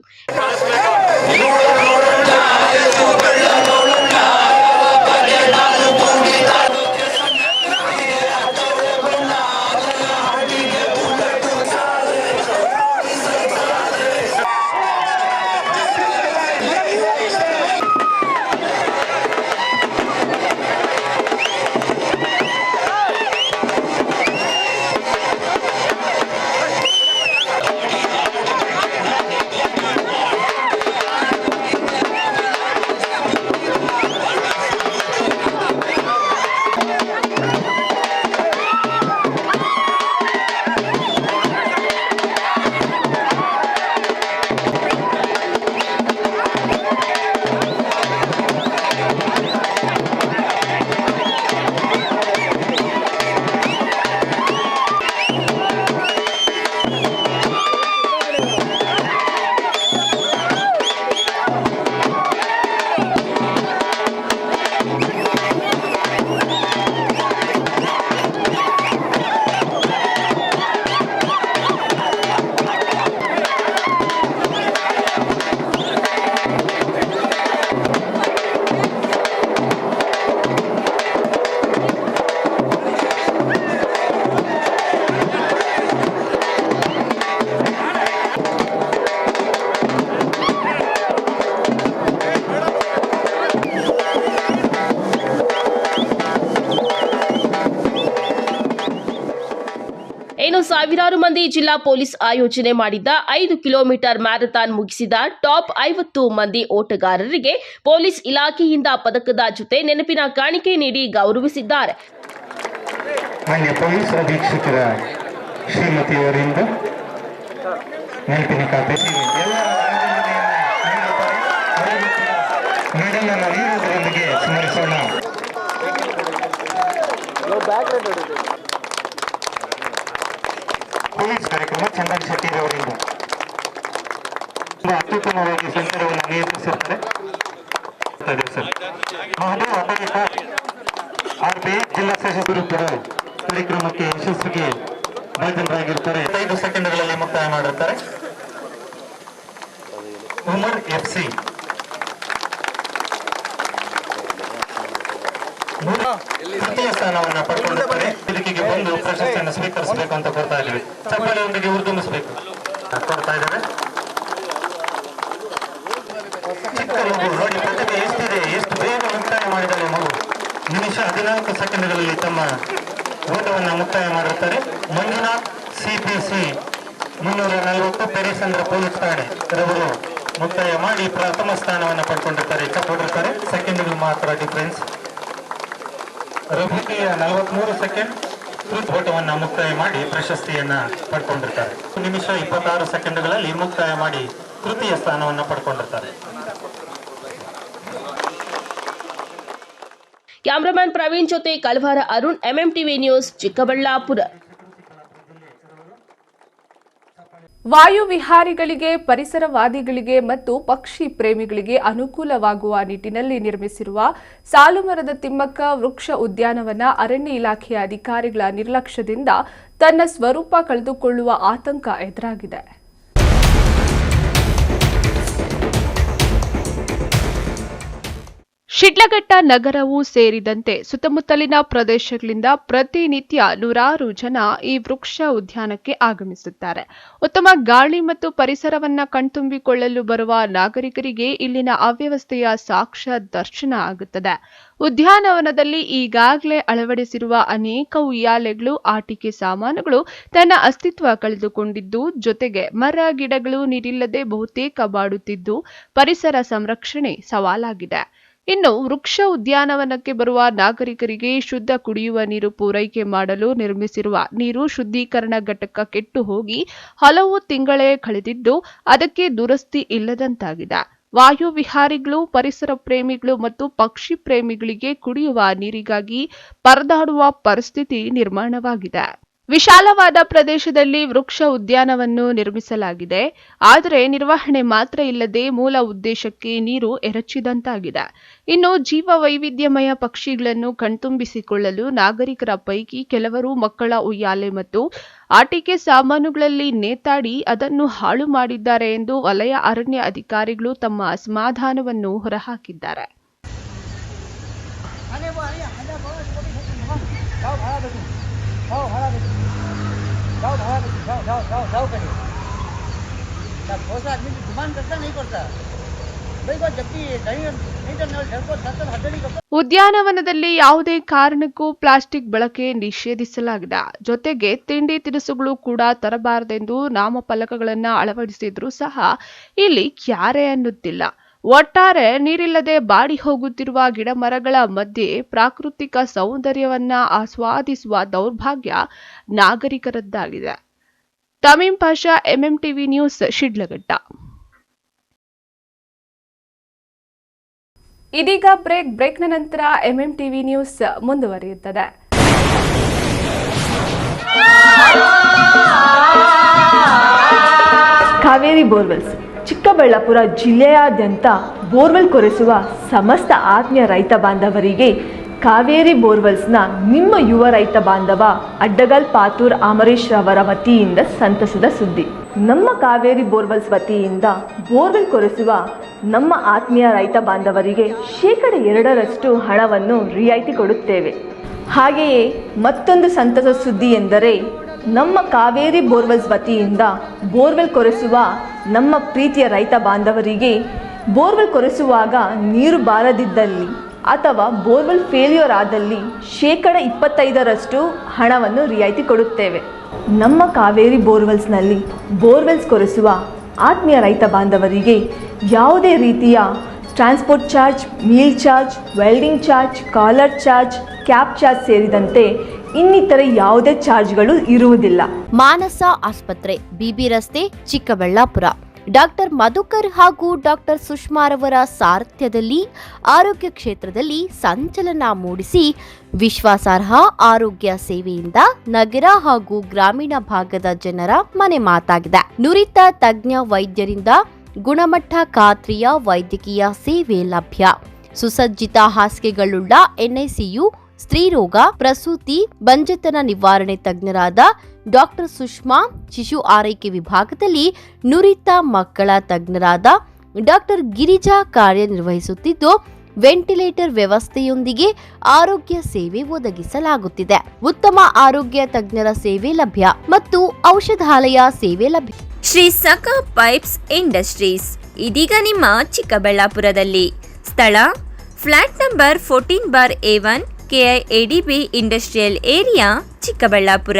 ಇನ್ನು ಸಾವಿರಾರು ಮಂದಿ ಜಿಲ್ಲಾ ಪೊಲೀಸ್ ಆಯೋಜನೆ ಮಾಡಿದ್ದ 5 ಕಿಲೋಮೀಟರ್ ಮ್ಯಾರಥಾನ್ ಮುಗಿಸಿದ ಟಾಪ್ 50 ಮಂದಿ ಓಟಗಾರರಿಗೆ ಪೊಲೀಸ್ ಇಲಾಖೆಯಿಂದ ಪದಕದ ಜೊತೆ ನೆನಪಿನ ಕಾಣಿಕೆ ನೀಡಿ ಗೌರವಿಸಿದ್ದಾರೆ. ಮಾನ್ಯ ಪೊಲೀಸ್ ಅಧೀಕ್ಷಕರ ಶ್ರೀಮತಿಯವರಿಂದ ನೆನಪಿನ ಖಾತೆ ಮೆಡಲನ್ನು ನೀಡುವುದರೊಂದಿಗೆ ಸ್ಮರಿಸೋಣ. ಪೊಲೀಸ್ ಕಾರ್ಯಕ್ರಮ ಚಂದನ್ ಶೆಟ್ಟಿರವರಿಂದ ತುಂಬಾ ಅತ್ಯುತ್ತಮವಾಗಿ ಸಂಚಾರವನ್ನು ನಿಯಂತ್ರಿಸಿರುತ್ತದೆ. ಮಹದೇವ್ ಅಪರಿಕ ಆರ್ಪಿ ಜಿಲ್ಲಾ ಸಶಸ್ತ್ರ ಕಾರ್ಯಕ್ರಮಕ್ಕೆ ಯಶಸ್ವಿಗೆ ಭಾಜನರಾಗಿರ್ತಾರೆ. 5 ಸೆಕೆಂಡ್ಗಳಲ್ಲಿ ಮುಕ್ತಾಯ ಮಾಡಿರ್ತಾರೆ. ಉಮರ್ FC ತೃತೀಯ ಸ್ಥಾನವನ್ನು ಪಡ್ಕೊಂಡಿರ್ತಾರೆ. ವೇದಿಕೆಗೆ ಬಂದು ಪ್ರಶಸ್ತಿಯನ್ನು ಸ್ವೀಕರಿಸಬೇಕು ಅಂತ ಕೊಡ್ತಾ ಇದ್ದೀವಿ. ಚಪ್ಪಾಳೆಯೊಂದಿಗೆ ಉರ್ದುಂಬಿಸಬೇಕು ಕೊಡ್ತಾ ಇದ್ದಾರೆ. ಚಿಕ್ಕ ಮಗು ನೋಡಿ ಪ್ರತಿಭೆ ಎಷ್ಟಿದೆ, ಎಷ್ಟು ಬೇಗ ಮುಕ್ತಾಯ ಮಾಡಿದರೆ ಮಗು. ನಿಮಿಷ 14 ಸೆಕೆಂಡ್ಗಳಲ್ಲಿ ತಮ್ಮ ಓಟವನ್ನು ಮುಕ್ತಾಯ ಮಾಡಿರ್ತಾರೆ. ಮಂಜುನಾಥ್ CPC 340 ಪೆರಿಸಂದ್ರ ಪೊಲೀಸ್ ಠಾಣೆ ರವರು ಮುಕ್ತಾಯ ಮಾಡಿ ಪ್ರಥಮ ಸ್ಥಾನವನ್ನು ಪಡ್ಕೊಂಡಿರ್ತಾರೆ. ಚಪ್ಪಾಡಿರ್ತಾರೆ. ಸೆಕೆಂಡ್ಗಳು ಮಾತ್ರ ಡಿಫರೆನ್ಸ್. ರಘುಕಿಯ 43 ಸೆಕೆಂಡ್ ಓಟವನ್ನು ಮುಕ್ತಾಯ ಮಾಡಿ ಪ್ರಶಸ್ತಿಯನ್ನ ಪಡ್ಕೊಂಡಿರ್ತಾರೆ. ನಿಮಿಷ 26 ಸೆಕೆಂಡ್ಗಳಲ್ಲಿ ಮುಕ್ತಾಯ ಮಾಡಿ ತೃತೀಯ ಸ್ಥಾನವನ್ನು ಪಡ್ಕೊಂಡಿರ್ತಾರೆ. ಕ್ಯಾಮರಾಮನ್ ಪ್ರವೀಣ್ ಜೊತೆ ಕಲ್ವಾರ ಅರುಣ್, MMTV ನ್ಯೂಸ್, ಚಿಕ್ಕಬಳ್ಳಾಪುರ. ವಾಯುವಿಹಾರಿಗಳಿಗೆ, ಪರಿಸರವಾದಿಗಳಿಗೆ ಮತ್ತು ಪಕ್ಷಿ ಪ್ರೇಮಿಗಳಿಗೆ ಅನುಕೂಲವಾಗುವ ನಿಟ್ಟಿನಲ್ಲಿ ನಿರ್ಮಿಸಿರುವ ಸಾಲುಮರದ ತಿಮ್ಮಕ್ಕ ವೃಕ್ಷ ಉದ್ಯಾನವನ ಅರಣ್ಯ ಇಲಾಖೆಯ ಅಧಿಕಾರಿಗಳ ನಿರ್ಲಕ್ಷ್ಯದಿಂದ ತನ್ನ ಸ್ವರೂಪ ಕಳೆದುಕೊಳ್ಳುವ ಆತಂಕ ಎದುರಾಗಿದೆ. ಶಿಡ್ಲಘಟ್ಟ ನಗರವೂ ಸೇರಿದಂತೆ ಸುತ್ತಮುತ್ತಲಿನ ಪ್ರದೇಶಗಳಿಂದ ಪ್ರತಿನಿತ್ಯ ನೂರಾರು ಜನ ಈ ವೃಕ್ಷ ಉದ್ಯಾನಕ್ಕೆ ಆಗಮಿಸುತ್ತಾರೆ. ಉತ್ತಮ ಗಾಳಿ ಮತ್ತು ಪರಿಸರವನ್ನ ಕಣ್ತುಂಬಿಕೊಳ್ಳಲು ಬರುವ ನಾಗರಿಕರಿಗೆ ಇಲ್ಲಿನ ಅವ್ಯವಸ್ಥೆಯ ಸಾಕ್ಷಾತ್ ದರ್ಶನ ಆಗುತ್ತದೆ. ಉದ್ಯಾನವನದಲ್ಲಿ ಈಗಾಗಲೇ ಅಳವಡಿಸಿರುವ ಅನೇಕ ಉಯ್ಯಾಲೆಗಳು, ಆಟಿಕೆ ಸಾಮಾನುಗಳು ತನ್ನ ಅಸ್ತಿತ್ವ ಕಳೆದುಕೊಂಡಿದ್ದು, ಜೊತೆಗೆ ಮರ ಗಿಡಗಳು ನೀರಿಲ್ಲದೆ ಬಹುತೇಕ ಬಾಡುತ್ತಿದ್ದು ಪರಿಸರ ಸಂರಕ್ಷಣೆ ಸವಾಲಾಗಿದೆ. ಇನ್ನು ವೃಕ್ಷ ಉದ್ಯಾನವನಕ್ಕೆ ಬರುವ ನಾಗರಿಕರಿಗೆ ಶುದ್ಧ ಕುಡಿಯುವ ನೀರು ಪೂರೈಕೆ ಮಾಡಲು ನಿರ್ಮಿಸಿರುವ ನೀರು ಶುದ್ಧೀಕರಣ ಘಟಕ ಕೆಟ್ಟು ಹೋಗಿ ಹಲವು ತಿಂಗಳೇ ಕಳೆದಿದ್ದು ಅದಕ್ಕೆ ದುರಸ್ತಿ ಇಲ್ಲದಂತಾಗಿದೆ. ವಾಯು ವಿಹಾರಿಗಳು, ಪರಿಸರ ಪ್ರೇಮಿಗಳು ಮತ್ತು ಪಕ್ಷಿ ಪ್ರೇಮಿಗಳಿಗೆ ಕುಡಿಯುವ ನೀರಿಗಾಗಿ ಪರದಾಡುವ ಪರಿಸ್ಥಿತಿ ನಿರ್ಮಾಣವಾಗಿದೆ. ವಿಶಾಲವಾದ ಪ್ರದೇಶದಲ್ಲಿ ವೃಕ್ಷ ಉದ್ಯಾನವನ್ನು ನಿರ್ಮಿಸಲಾಗಿದೆ. ಆದರೆ ನಿರ್ವಹಣೆ ಮಾತ್ರ ಇಲ್ಲದೆ ಮೂಲ ಉದ್ದೇಶಕ್ಕೆ ನೀರು ಎರಚಿದಂತಾಗಿದೆ. ಇನ್ನು ಜೀವ ವೈವಿಧ್ಯಮಯ ಪಕ್ಷಿಗಳನ್ನು ಕಣ್ತುಂಬಿಸಿಕೊಳ್ಳಲು ನಾಗರಿಕರ ಪೈಕಿ ಕೆಲವರು ಮಕ್ಕಳ ಉಯ್ಯಾಲೆ ಮತ್ತು ಆಟಿಕೆ ಸಾಮಾನುಗಳಲ್ಲಿ ನೇತಾಡಿ ಅದನ್ನು ಹಾಳು ಮಾಡಿದ್ದಾರೆ ಎಂದು ವಲಯ ಅರಣ್ಯ ಅಧಿಕಾರಿಗಳು ತಮ್ಮ ಅಸಮಾಧಾನವನ್ನು ಹೊರಹಾಕಿದ್ದಾರೆ. ಉದ್ಯಾನವನದಲ್ಲಿ ಯಾವುದೇ ಕಾರಣಕ್ಕೂ ಪ್ಲಾಸ್ಟಿಕ್ ಬಳಕೆ ನಿಷೇಧಿಸಲಾಗಿದೆ. ಜೊತೆಗೆ ತಿಂಡಿ ತಿನಿಸುಗಳು ಕೂಡ ತರಬಾರದೆಂದು ನಾಮಫಲಕಗಳನ್ನು ಅಳವಡಿಸಿದ್ರೂ ಸಹ ಇಲ್ಲಿ ಕ್ಯಾರೆ ಅನ್ನುತ್ತಿಲ್ಲ. ಒಟ್ಟಾರೆ ನೀರಿಲ್ಲದೆ ಬಾಡಿ ಹೋಗುತ್ತಿರುವ ಗಿಡಮರಗಳ ಮಧ್ಯೆ ಪ್ರಾಕೃತಿಕ ಸೌಂದರ್ಯವನ್ನ ಆಸ್ವಾದಿಸುವ ದೌರ್ಭಾಗ್ಯ ನಾಗರಿಕರದ್ದಾಗಿದೆ. ತಮೀಂ ಪಾಷಾ, ಎಂಎಂಟಿವಿ ನ್ಯೂಸ್, ಶಿಡ್ಲಘಟ್ಟ. ಇದೀಗ ಬ್ರೇಕ್ನ ನಂತರ ಎಂಎಂಟಿವಿ ನ್ಯೂಸ್ ಮುಂದುವರಿಯುತ್ತದೆ. ಕಾವೇರಿ ಬೋರ್ವೆಲ್ಸ್ ಚಿಕ್ಕಬಳ್ಳಾಪುರ ಜಿಲ್ಲೆಯಾದ್ಯಂತ ಬೋರ್ವೆಲ್ ಕೊರೆಸುವ ಸಮಸ್ತ ಆತ್ಮೀಯ ರೈತ ಬಾಂಧವರಿಗೆ ಕಾವೇರಿ ಬೋರ್ವೆಲ್ಸ್ನ ನಿಮ್ಮ ಯುವ ರೈತ ಬಾಂಧವ ಅಡ್ಡಗಲ್ ಪಾತೂರ್ ಅಮರೀಶ್ ಅವರ ವತಿಯಿಂದ ಸಂತಸದ ಸುದ್ದಿ. ನಮ್ಮ ಕಾವೇರಿ ಬೋರ್ವೆಲ್ಸ್ ವತಿಯಿಂದ ಬೋರ್ವೆಲ್ ಕೊರೆಸುವ ನಮ್ಮ ಆತ್ಮೀಯ ರೈತ ಬಾಂಧವರಿಗೆ 2% ಹಣವನ್ನು ರಿಯಾಯಿತಿ ಕೊಡುತ್ತೇವೆ. ಹಾಗೆಯೇ ಮತ್ತೊಂದು ಸಂತಸ ಸುದ್ದಿ ಎಂದರೆ ನಮ್ಮ ಕಾವೇರಿ ಬೋರ್ವೆಲ್ಸ್ ವತಿಯಿಂದ ಬೋರ್ವೆಲ್ ಕೊರೆಸುವ ನಮ್ಮ ಪ್ರೀತಿಯ ರೈತ ಬಾಂಧವರಿಗೆ ಬೋರ್ವೆಲ್ ಕೊರೆಸುವಾಗ ನೀರು ಬಾರದಿದ್ದಲ್ಲಿ ಅಥವಾ ಬೋರ್ವೆಲ್ ಫೇಲ್ಯೂರ್ ಆದಲ್ಲಿ 25% ಹಣವನ್ನು ರಿಯಾಯಿತಿ ಕೊಡುತ್ತೇವೆ. ನಮ್ಮ ಕಾವೇರಿ ಬೋರ್ವೆಲ್ಸ್ನಲ್ಲಿ ಬೋರ್ವೆಲ್ಸ್ ಕೊರೆಸುವ ಆತ್ಮೀಯ ರೈತ ಬಾಂಧವರಿಗೆ ಯಾವುದೇ ರೀತಿಯ transport charge, meal charge, welding charge, collar charge, cab charge ಸೇರಿದಂತೆ ಇನ್ನಿತರೆ ಯಾವುದೇ ಚಾರ್ಜ್ಗಳು ಇರುವುದಿಲ್ಲ. ಮಾನಸ ಆಸ್ಪತ್ರೆ, ಬಿಬಿ ರಸ್ತೆ, ಚಿಕ್ಕಬಳ್ಳಾಪುರ. ಡಾಕ್ಟರ್ ಮಧುಕರ್ ಹಾಗೂ ಡಾಕ್ಟರ್ ಸುಷ್ಮಾರವರ ಸಾರಥ್ಯದಲ್ಲಿ ಆರೋಗ್ಯ ಕ್ಷೇತ್ರದಲ್ಲಿ ಸಂಚಲನ ಮೂಡಿಸಿ ವಿಶ್ವಾಸಾರ್ಹ ಆರೋಗ್ಯ ಸೇವೆಯಿಂದ ನಗರ ಹಾಗೂ ಗ್ರಾಮೀಣ ಭಾಗದ ಜನರ ಮನೆ ಮಾತಾಗಿದೆ. ನುರಿತ ತಜ್ಞ ವೈದ್ಯರಿಂದ ಗುಣಮಟ್ಟ ಖಾತ್ರಿಯ ವೈದ್ಯಕೀಯ ಸೇವೆ ಲಭ್ಯ. ಸುಸಜ್ಜಿತ ಹಾಸಿಗೆಗಳುಳ್ಳ ಎನ್ಐಸಿಯು, ಸ್ತ್ರೀರೋಗ, ಪ್ರಸೂತಿ, ಬಂಜೆತನ ನಿವಾರಣೆ ತಜ್ಞರಾದ ಡಾಕ್ಟರ್ ಸುಷ್ಮಾ, ಶಿಶು ಆರೈಕೆ ವಿಭಾಗದಲ್ಲಿ ನುರಿತ ಮಕ್ಕಳ ತಜ್ಞರಾದ ಡಾಕ್ಟರ್ ಗಿರಿಜಾ ಕಾರ್ಯನಿರ್ವಹಿಸುತ್ತಿದ್ದು, ವೆಂಟಿಲೇಟರ್ ವ್ಯವಸ್ಥೆಯೊಂದಿಗೆ ಆರೋಗ್ಯ ಸೇವೆ ಒದಗಿಸಲಾಗುತ್ತಿದೆ. ಉತ್ತಮ ಆರೋಗ್ಯ ತಜ್ಞರ ಸೇವೆ ಲಭ್ಯ ಮತ್ತು ಔಷಧಾಲಯ ಸೇವೆ ಲಭ್ಯ. ಶ್ರೀ ಸಖಾ ಪೈಪ್ಸ್ ಇಂಡಸ್ಟ್ರೀಸ್ ಇದೀಗ ನಿಮ್ಮ ಚಿಕ್ಕಬಳ್ಳಾಪುರದಲ್ಲಿ. ಸ್ಥಳ flat number 14/A1, KIADB industrial area, Chikkaballapura.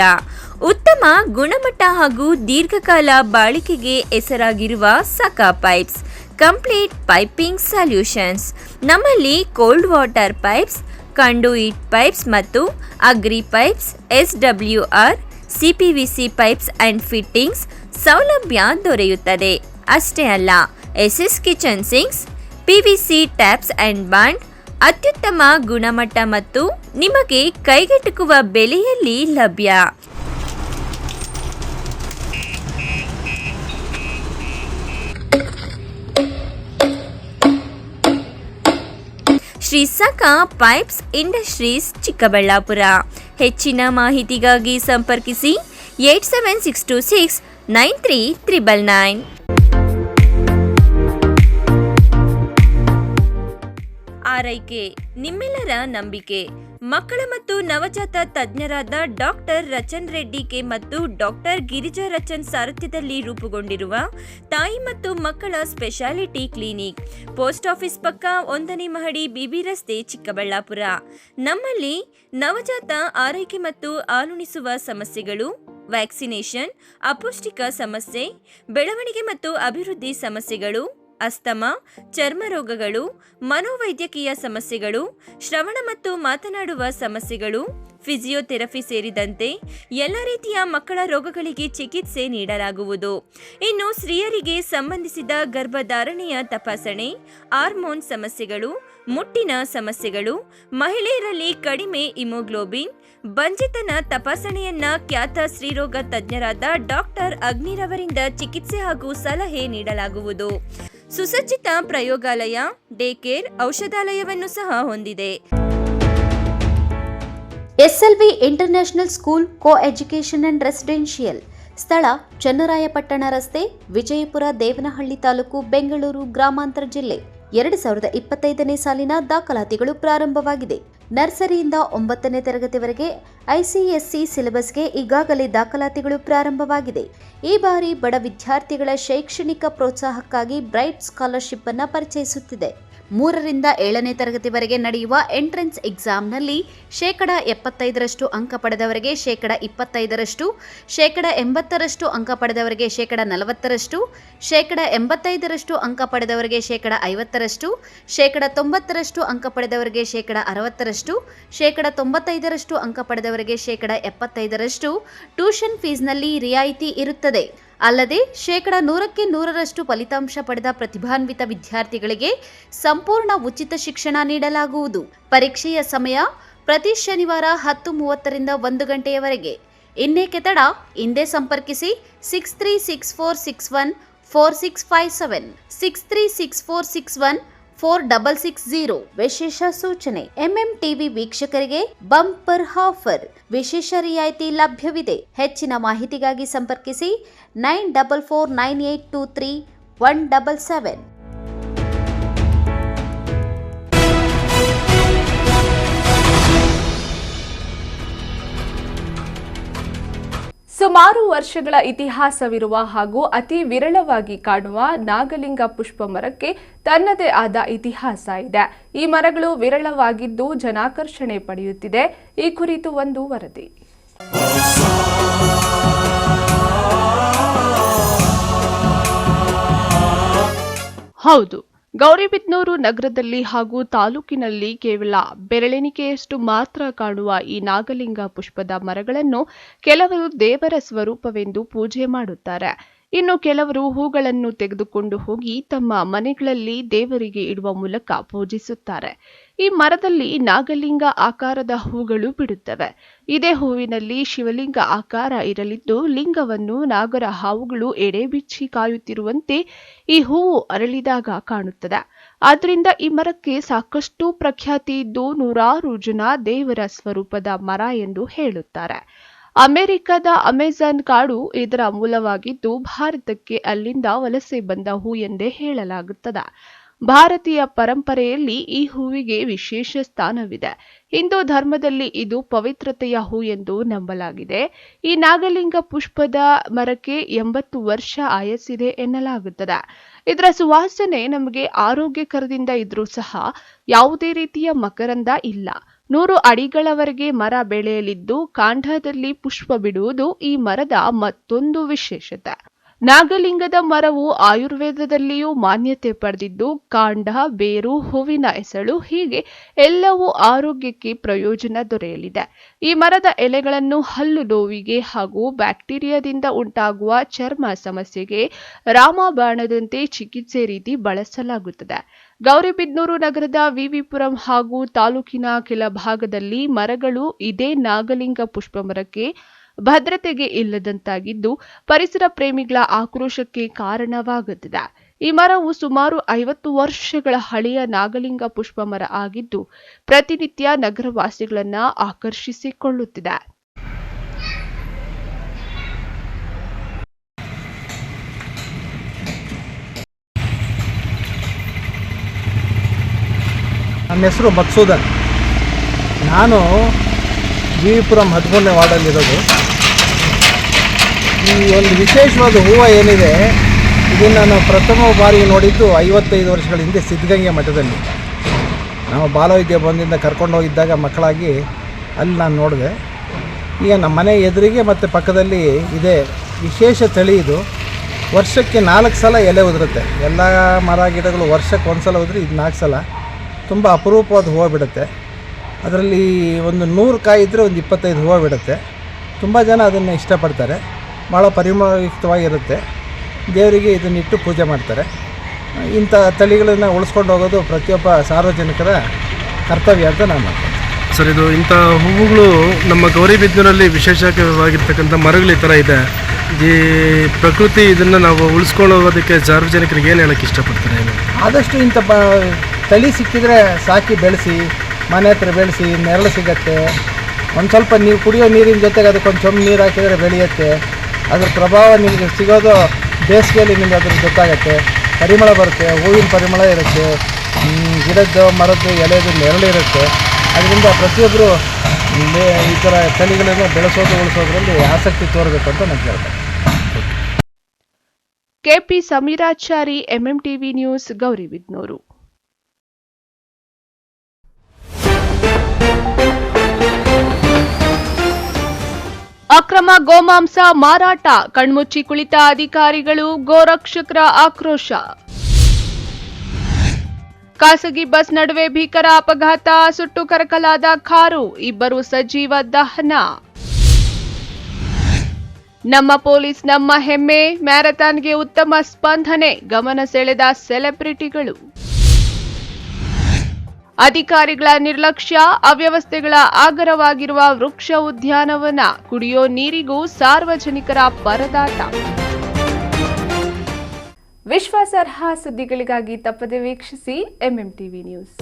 ಉತ್ತಮ ಗುಣಮಟ್ಟ ಹಾಗೂ ದೀರ್ಘಕಾಲ ಬಾಳಿಕೆಗೆ ಹೆಸರಾಗಿರುವ Sakha pipes complete piping solutions. ನಮ್ಮಲ್ಲಿ cold water pipes, conduit pipes ಮತ್ತು agri pipes, SWR, CPVC pipes and fittings ಸೌಲಭ್ಯ ದೊರೆಯುತ್ತದೆ. ಅಷ್ಟೇ ಅಲ್ಲ, SS kitchen sinks, PVC taps and bond ಅತ್ಯುತ್ತಮ ಗುಣಮಟ್ಟ ಮತ್ತು ನಿಮಗೆ ಕೈಗೆಟುಕುವ ಬೆಲೆಯಲ್ಲಿ ಲಭ್ಯ. Shri Sakha pipes industries, Chikkaballapura. ಹೆಚ್ಚಿನ ಮಾಹಿತಿಗಾಗಿ ಸಂಪರ್ಕಿಸಿ 8762693999. ಆರೈಕೆ ನಿಮ್ಮೆಲ್ಲರ ನಂಬಿಕೆ. ಮಕ್ಕಳ ಮತ್ತು ನವಜಾತ ತಜ್ಞರಾದ ಡಾಕ್ಟರ್ ರಚನ್ ರೆಡ್ಡಿ ಕೆ ಮತ್ತು ಡಾಕ್ಟರ್ ಗಿರಿಜಾ ರಚನ್ ಸಾರಥ್ಯದಲ್ಲಿ ರೂಪುಗೊಂಡಿರುವ ತಾಯಿ ಮತ್ತು ಮಕ್ಕಳ ಸ್ಪೆಷಾಲಿಟಿ ಕ್ಲಿನಿಕ್, ಪೋಸ್ಟ್ ಆಫೀಸ್ ಪಕ್ಕ 1ನೇ ಮಹಡಿ, ಬಿಬಿ ರಸ್ತೆ, ಚಿಕ್ಕಬಳ್ಳಾಪುರ. ನಮ್ಮಲ್ಲಿ ನವಜಾತ ಆರೈಕೆ ಮತ್ತು ಹಾಲುಣಿಸುವ ಸಮಸ್ಯೆಗಳು, ವ್ಯಾಕ್ಸಿನೇಷನ್, ಅಪೌಷ್ಟಿಕ ಸಮಸ್ಯೆ, ಬೆಳವಣಿಗೆ ಮತ್ತು ಅಭಿವೃದ್ಧಿ ಸಮಸ್ಯೆಗಳು, ಅಸ್ತಮಾ, ಚರ್ಮ ರೋಗಗಳು, ಮನೋವೈದ್ಯಕೀಯ ಸಮಸ್ಯೆಗಳು, ಶ್ರವಣ ಮತ್ತು ಮಾತನಾಡುವ ಸಮಸ್ಯೆಗಳು, ಫಿಸಿಯೋಥೆರಪಿ ಸೇರಿದಂತೆ ಎಲ್ಲ ರೀತಿಯ ಮಕ್ಕಳ ರೋಗಗಳಿಗೆ ಚಿಕಿತ್ಸೆ ನೀಡಲಾಗುವುದು. ಇನ್ನು ಸ್ತ್ರೀಯರಿಗೆ ಸಂಬಂಧಿಸಿದ ಗರ್ಭಧಾರಣೆಯ ತಪಾಸಣೆ, ಹಾರ್ಮೋನ್ ಸಮಸ್ಯೆಗಳು, ಮುಟ್ಟಿನ ಸಮಸ್ಯೆಗಳು, ಮಹಿಳೆಯರಲ್ಲಿ ಕಡಿಮೆ ಹಿಮೋಗ್ಲೋಬಿನ್, ಬಂಜಿತನ ತಪಾಸಣೆಯನ್ನ ಖ್ಯಾತ ಸ್ತ್ರೀರೋಗ ತಜ್ಞರಾದ ಡಾಕ್ಟರ್ ಅಗ್ನಿರವರಿಂದ ಚಿಕಿತ್ಸೆ ಹಾಗೂ ಸಲಹೆ ನೀಡಲಾಗುವುದು. ಸುಸಜ್ಜಿತ ಪ್ರಯೋಗಾಲಯ, ಡೇ ಕೇರ್, ಔಷಧಾಲಯವನ್ನು ಸಹ ಹೊಂದಿದೆ. SLV international school co education and residential. ಸ್ಥಳ ಚನ್ನರಾಯಪಟ್ಟಣ ರಸ್ತೆ, ವಿಜಯಪುರ, ದೇವನಹಳ್ಳಿ ತಾಲೂಕು, ಬೆಂಗಳೂರು ಗ್ರಾಮಾಂತರ ಜಿಲ್ಲೆ. 2025ನೇ ಸಾಲಿನ ದಾಖಲಾತಿಗಳು ಪ್ರಾರಂಭವಾಗಿದೆ. ನರ್ಸರಿಯಿಂದ 9ನೇ ತರಗತಿವರೆಗೆ ಐಸಿಎಸ್ಸಿ ಸಿಲೆಬಸ್ಗೆ ಈಗಾಗಲೇ ದಾಖಲಾತಿಗಳು ಪ್ರಾರಂಭವಾಗಿದೆ. ಈ ಬಾರಿ ಬಡ ವಿದ್ಯಾರ್ಥಿಗಳ ಶೈಕ್ಷಣಿಕ ಪ್ರೋತ್ಸಾಹಕ್ಕಾಗಿ ಬ್ರೈಟ್ ಸ್ಕಾಲರ್ಶಿಪ್ ಅನ್ನು ಪರಿಚಯಿಸುತ್ತಿದೆ. 3ರಿಂದ 7ನೇ ತರಗತಿವರೆಗೆ ನಡೆಯುವ ಎಂಟ್ರೆನ್ಸ್ ಎಕ್ಸಾಮ್ನಲ್ಲಿ 75% ಅಂಕ ಪಡೆದವರಿಗೆ 25%, 80% ಅಂಕ ಪಡೆದವರಿಗೆ 40%, 85% ಅಂಕ ಪಡೆದವರಿಗೆ 50%, 90% ಅಂಕ ಪಡೆದವರಿಗೆ 60%, 95% ಅಂಕ ಪಡೆದವರಿಗೆ 75% ಟ್ಯೂಷನ್ ಫೀಸ್ನಲ್ಲಿ ರಿಯಾಯಿತಿ ಇರುತ್ತದೆ. ಅಲ್ಲದೆ 100% ಫಲಿತಾಂಶ ಪಡೆದ ಪ್ರತಿಭಾನ್ವಿತ ವಿದ್ಯಾರ್ಥಿಗಳಿಗೆ ಸಂಪೂರ್ಣ ಉಚಿತ ಶಿಕ್ಷಣ ನೀಡಲಾಗುವುದು. ಪರೀಕ್ಷೆಯ ಸಮಯ ಪ್ರತಿ ಶನಿವಾರ 10:30ರಿಂದ 1 ಗಂಟೆಯವರೆಗೆ. ಇನ್ನೇಕೆ ತಡ, ಹಿಂದೆ ಸಂಪರ್ಕಿಸಿ 6364614657, 6364614660. ವಿಶೇಷ ಸೂಚನೆ: ಎಂಎಂಟಿವಿ ವೀಕ್ಷಕರಿಗೆ ಬಂಪರ್ ಆಫರ್, ವಿಶೇಷ ರಿಯಾಯಿತಿ ಲಭ್ಯವಿದೆ. ಹೆಚ್ಚಿನ ಮಾಹಿತಿಗಾಗಿ ಸಂಪರ್ಕಿಸಿ 9449823177. ಸುಮಾರು ವರ್ಷಗಳ ಇತಿಹಾಸವಿರುವ ಹಾಗೂ ಅತಿ ವಿರಳವಾಗಿ ಕಾಣುವ ನಾಗಲಿಂಗ ಪುಷ್ಪ ಮರಕ್ಕೆ ತನ್ನದೇ ಆದ ಇತಿಹಾಸ ಇದೆ. ಈ ಮರಗಳು ವಿರಳವಾಗಿದ್ದು ಜನಾಕರ್ಷಣೆ ಪಡೆಯುತ್ತಿದೆ. ಈ ಕುರಿತು ಒಂದು ವರದಿ. ಹೌದು, ಗೌರಿಬಿದನೂರು ನಗರದಲ್ಲಿ ಹಾಗೂ ತಾಲೂಕಿನಲ್ಲಿ ಕೇವಲ ಬೆರಳೆಣಿಕೆಯಷ್ಟು ಮಾತ್ರ ಕಾಣುವ ಈ ನಾಗಲಿಂಗ ಪುಷ್ಪದ ಮರಗಳನ್ನು ಕೆಲವರು ದೇವರ ಸ್ವರೂಪವೆಂದು ಪೂಜೆ ಮಾಡುತ್ತಾರೆ. ಇನ್ನು ಕೆಲವರು ಹೂಗಳನ್ನು ತೆಗೆದುಕೊಂಡು ಹೋಗಿ ತಮ್ಮ ಮನೆಗಳಲ್ಲಿ ದೇವರಿಗೆ ಇಡುವ ಮೂಲಕ ಪೂಜಿಸುತ್ತಾರೆ. ಈ ಮರದಲ್ಲಿ ನಾಗಲಿಂಗ ಆಕಾರದ ಹೂಗಳು ಬಿಡುತ್ತವೆ. ಇದೇ ಹೂವಿನಲ್ಲಿ ಶಿವಲಿಂಗ ಆಕಾರ ಇರಲಿದ್ದು ಲಿಂಗವನ್ನು ನಾಗರ ಹಾವುಗಳು ಎಡೆ ಬಿಚ್ಚಿ ಕಾಯುತ್ತಿರುವಂತೆ ಈ ಹೂವು ಅರಳಿದಾಗ ಕಾಣುತ್ತದೆ. ಆದ್ದರಿಂದ ಈ ಮರಕ್ಕೆ ಸಾಕಷ್ಟು ಪ್ರಖ್ಯಾತಿ ಇದ್ದು ನೂರಾರು ಜನ ದೇವರ ಸ್ವರೂಪದ ಮರ ಎಂದು ಹೇಳುತ್ತಾರೆ. ಅಮೆರಿಕದ ಅಮೆಜಾನ್ ಕಾಡು ಇದರ ಮೂಲವಾಗಿದ್ದು ಭಾರತಕ್ಕೆ ಅಲ್ಲಿಂದ ವಲಸೆ ಬಂದ ಹೂ ಎಂದೇ ಹೇಳಲಾಗುತ್ತದೆ. ಭಾರತೀಯ ಪರಂಪರೆಯಲ್ಲಿ ಈ ಹೂವಿಗೆ ವಿಶೇಷ ಸ್ಥಾನವಿದೆ. ಹಿಂದೂ ಧರ್ಮದಲ್ಲಿ ಇದು ಪವಿತ್ರತೆಯ ಹೂ ಎಂದು ನಂಬಲಾಗಿದೆ. ಈ ನಾಗಲಿಂಗ ಪುಷ್ಪದ ಮರಕ್ಕೆ 80 ವರ್ಷ ಆಯಸ್ಸಿದೆ ಎನ್ನಲಾಗುತ್ತದೆ. ಇದರ ಸುವಾಸನೆ ನಮಗೆ ಆರೋಗ್ಯಕರದಿಂದ ಇದ್ರೂ ಸಹ ಯಾವುದೇ ರೀತಿಯ ಮಕರಂದ ಇಲ್ಲ. 100 ಅಡಿಗಳವರೆಗೆ ಮರ ಬೆಳೆಯಲಿದ್ದು ಕಾಂಡದಲ್ಲಿ ಪುಷ್ಪ ಬಿಡುವುದು ಈ ಮರದ ಮತ್ತೊಂದು ವಿಶೇಷತೆ. ನಾಗಲಿಂಗದ ಮರವು ಆಯುರ್ವೇದದಲ್ಲಿಯೂ ಮಾನ್ಯತೆ ಪಡೆದಿದ್ದು ಕಾಂಡ, ಬೇರು, ಹೂವಿನ ಎಸಳು ಹೀಗೆ ಎಲ್ಲವೂ ಆರೋಗ್ಯಕ್ಕೆ ಪ್ರಯೋಜನ ದೊರೆಯಲಿದೆ. ಈ ಮರದ ಎಲೆಗಳನ್ನು ಹಲ್ಲು ನೋವಿಗೆ ಹಾಗೂ ಬ್ಯಾಕ್ಟೀರಿಯಾದಿಂದ ಉಂಟಾಗುವ ಚರ್ಮ ಸಮಸ್ಯೆಗೆ ರಾಮಬಾಣದಂತೆ ಚಿಕಿತ್ಸೆ ರೀತಿ ಬಳಸಲಾಗುತ್ತದೆ. ಗೌರಿಬಿದನೂರು ನಗರದ ವಿವಿಪುರಂ ಹಾಗೂ ತಾಲೂಕಿನ ಕೆಲ ಭಾಗದಲ್ಲಿ ಮರಗಳು ಇದೇ ನಾಗಲಿಂಗ ಪುಷ್ಪ ಮರಕ್ಕೆ ಭದ್ರತೆಗೆ ಇಲ್ಲದಂತಾಗಿದ್ದು ಪರಿಸರ ಪ್ರೇಮಿಗಳ ಆಕ್ರೋಶಕ್ಕೆ ಕಾರಣವಾಗುತ್ತಿದೆ. ಈ ಮರವು ಸುಮಾರು 50 ವರ್ಷಗಳ ಹಳೆಯ ನಾಗಲಿಂಗ ಪುಷ್ಪ ಮರ ಆಗಿದ್ದು ಪ್ರತಿನಿತ್ಯ ನಗರವಾಸಿಗಳನ್ನ ಆಕರ್ಷಿಸಿಕೊಳ್ಳುತ್ತಿದೆ. ನನ್ನ ಹೆಸರು ಮಕ್ಸೂದನ್. ನಾನು ವಿವಿಪುರಂ 13ನೇ ವಾರ್ಡಲ್ಲಿರೋದು. ಈ ಒಂದು ವಿಶೇಷವಾದ ಹೂವು ಏನಿದೆ, ಇದನ್ನು ನಾನು ಪ್ರಥಮ ಬಾರಿಗೆ ನೋಡಿದ್ದು 55 ವರ್ಷಗಳ ಹಿಂದೆ ಸಿದ್ಧಗಂಗೆ ಮಠದಲ್ಲಿ. ನಾವು ಬಾಲವೈದ್ಯ ಬಂದಿಂದ ಕರ್ಕೊಂಡು ಹೋಗಿದ್ದಾಗ ಮಕ್ಕಳಾಗಿ ಅಲ್ಲಿ ನಾನು ನೋಡಿದೆ. ಈಗ ನಮ್ಮ ಮನೆ ಎದುರಿಗೆ ಮತ್ತು ಪಕ್ಕದಲ್ಲಿ ಇದೆ. ವಿಶೇಷ ತಳಿ ಇದು. ವರ್ಷಕ್ಕೆ 4 ಸಲ ಎಲೆ ಉದುರುತ್ತೆ. ಎಲ್ಲ ಮರ ಗಿಡಗಳು ವರ್ಷಕ್ಕೆ 1 ಸಲ ಉದುರಿ ಇದು 4 ಸಲ. ತುಂಬ ಅಪರೂಪವಾದ ಹೂವು ಬಿಡುತ್ತೆ. ಅದರಲ್ಲಿ ಒಂದು 100 ಕಾಯಿ ಇದ್ದರೆ ಒಂದು 25 ಹೂವು ಬಿಡುತ್ತೆ. ತುಂಬ ಜನ ಅದನ್ನು ಇಷ್ಟಪಡ್ತಾರೆ. ಭಾಳ ಪರಿಮಳಯುಕ್ತವಾಗಿರುತ್ತೆ. ದೇವರಿಗೆ ಇದನ್ನಿಟ್ಟು ಪೂಜೆ ಮಾಡ್ತಾರೆ. ಇಂಥ ತಳಿಗಳನ್ನು ಉಳಿಸ್ಕೊಂಡು ಹೋಗೋದು ಪ್ರತಿಯೊಬ್ಬ ಸಾರ್ವಜನಿಕರ ಕರ್ತವ್ಯ ಅಂತ ನಾನು ಮಾಡ್ತೀನಿ. ಸರ್, ಇದು ಇಂಥ ಹೂವುಗಳು ನಮ್ಮ ಗೌರಿಬಿದನೂರಲ್ಲಿ ವಿಶೇಷವಾಗಿರ್ತಕ್ಕಂಥ ಮರಗಳು ಈ ಥರ ಇದೆ. ಈ ಪ್ರಕೃತಿ ಇದನ್ನು ನಾವು ಉಳಿಸ್ಕೊಂಡು ಹೋಗೋದಕ್ಕೆ ಸಾರ್ವಜನಿಕರಿಗೆ ಏನು ಹೇಳೋಕ್ಕೆ ಇಷ್ಟಪಡ್ತಾರೆ? ಆದಷ್ಟು ಇಂಥ ತಳಿ ಸಿಕ್ಕಿದರೆ ಸಾಕಿ ಬೆಳೆಸಿ, ಮನೆ ಹತ್ರ ಬೆಳೆಸಿ, ನೆರಳು ಸಿಗತ್ತೆ. ಒಂದು ಸ್ವಲ್ಪ ನೀವು ಕುಡಿಯೋ ನೀರಿನ ಜೊತೆಗೆ ಅದಕ್ಕೊಂದು ಚೊಂಬು ನೀರು ಹಾಕಿದರೆ ಬೆಳೆಯುತ್ತೆ. ಅದ್ರ ಪ್ರಭಾವ ನಿಮಗೆ ಸಿಗೋದು ಬೇಸಿಗೆಯಲ್ಲಿ ನಿಮಗೆ ಅದ್ರ ಗೊತ್ತಾಗುತ್ತೆ. ಪರಿಮಳ ಬರುತ್ತೆ, ಹೂವಿನ ಪರಿಮಳ ಇರುತ್ತೆ, ಗಿಡದ್ದು ಮರದ್ದು ಎಲೆದು ನೆರಳು ಇರುತ್ತೆ. ಅದರಿಂದ ಪ್ರತಿಯೊಬ್ಬರು ಈ ಥರ ತಳಿಗಳನ್ನು ಬೆಳೆಸೋದು ಉಳಿಸೋದ್ರಲ್ಲಿ ಆಸಕ್ತಿ ತೋರಬೇಕು ಅಂತ ನಾನು ಕೇಳ್ತೇನೆ. KP Samirachari, MMTV news, Gauribidanur. ಅಕ್ರಮ ಗೋಮಾಂಸ ಮಾರಾಟ, ಕಣ್ಮುಚ್ಚಿ ಕುಳಿತ ಅಧಿಕಾರಿಗಳು, ಗೋರಕ್ಷಕರ ಆಕ್ರೋಶ. ಖಾಸಗಿ ಬಸ್ ನಡುವೆ ಭೀಕರ ಅಪಘಾತ, ಸುಟ್ಟು ಕರಕಲಾದ ಕಾರು, 2 ಸಜೀವ ದಹನ. ನಮ್ಮ ಪೊಲೀಸ್ ನಮ್ಮ ಹೆಮ್ಮೆ, ಮ್ಯಾರಥಾನ್ಗೆ ಉತ್ತಮ ಸ್ಪಂದನೆ, ಗಮನ ಸೆಳೆದ ಸೆಲೆಬ್ರಿಟಿಗಳು. ಅಧಿಕಾರಿಗಳ ನಿರ್ಲಕ್ಷ್ಯ, ಅವ್ಯವಸ್ಥೆಗಳ ಆಗರವಾಗಿರುವ ವೃಕ್ಷ ಉದ್ಯಾನವನ, ಕುಡಿಯೋ ನೀರಿಗೂ ಸಾರ್ವಜನಿಕರ ಪರದಾಟ. ವಿಶ್ವಾಸಾರ್ಹ ಸುದ್ದಿಗಳಿಗಾಗಿ ತಪ್ಪದೆ ವೀಕ್ಷಿಸಿ ಎಂಎಂಟಿವಿ ನ್ಯೂಸ್.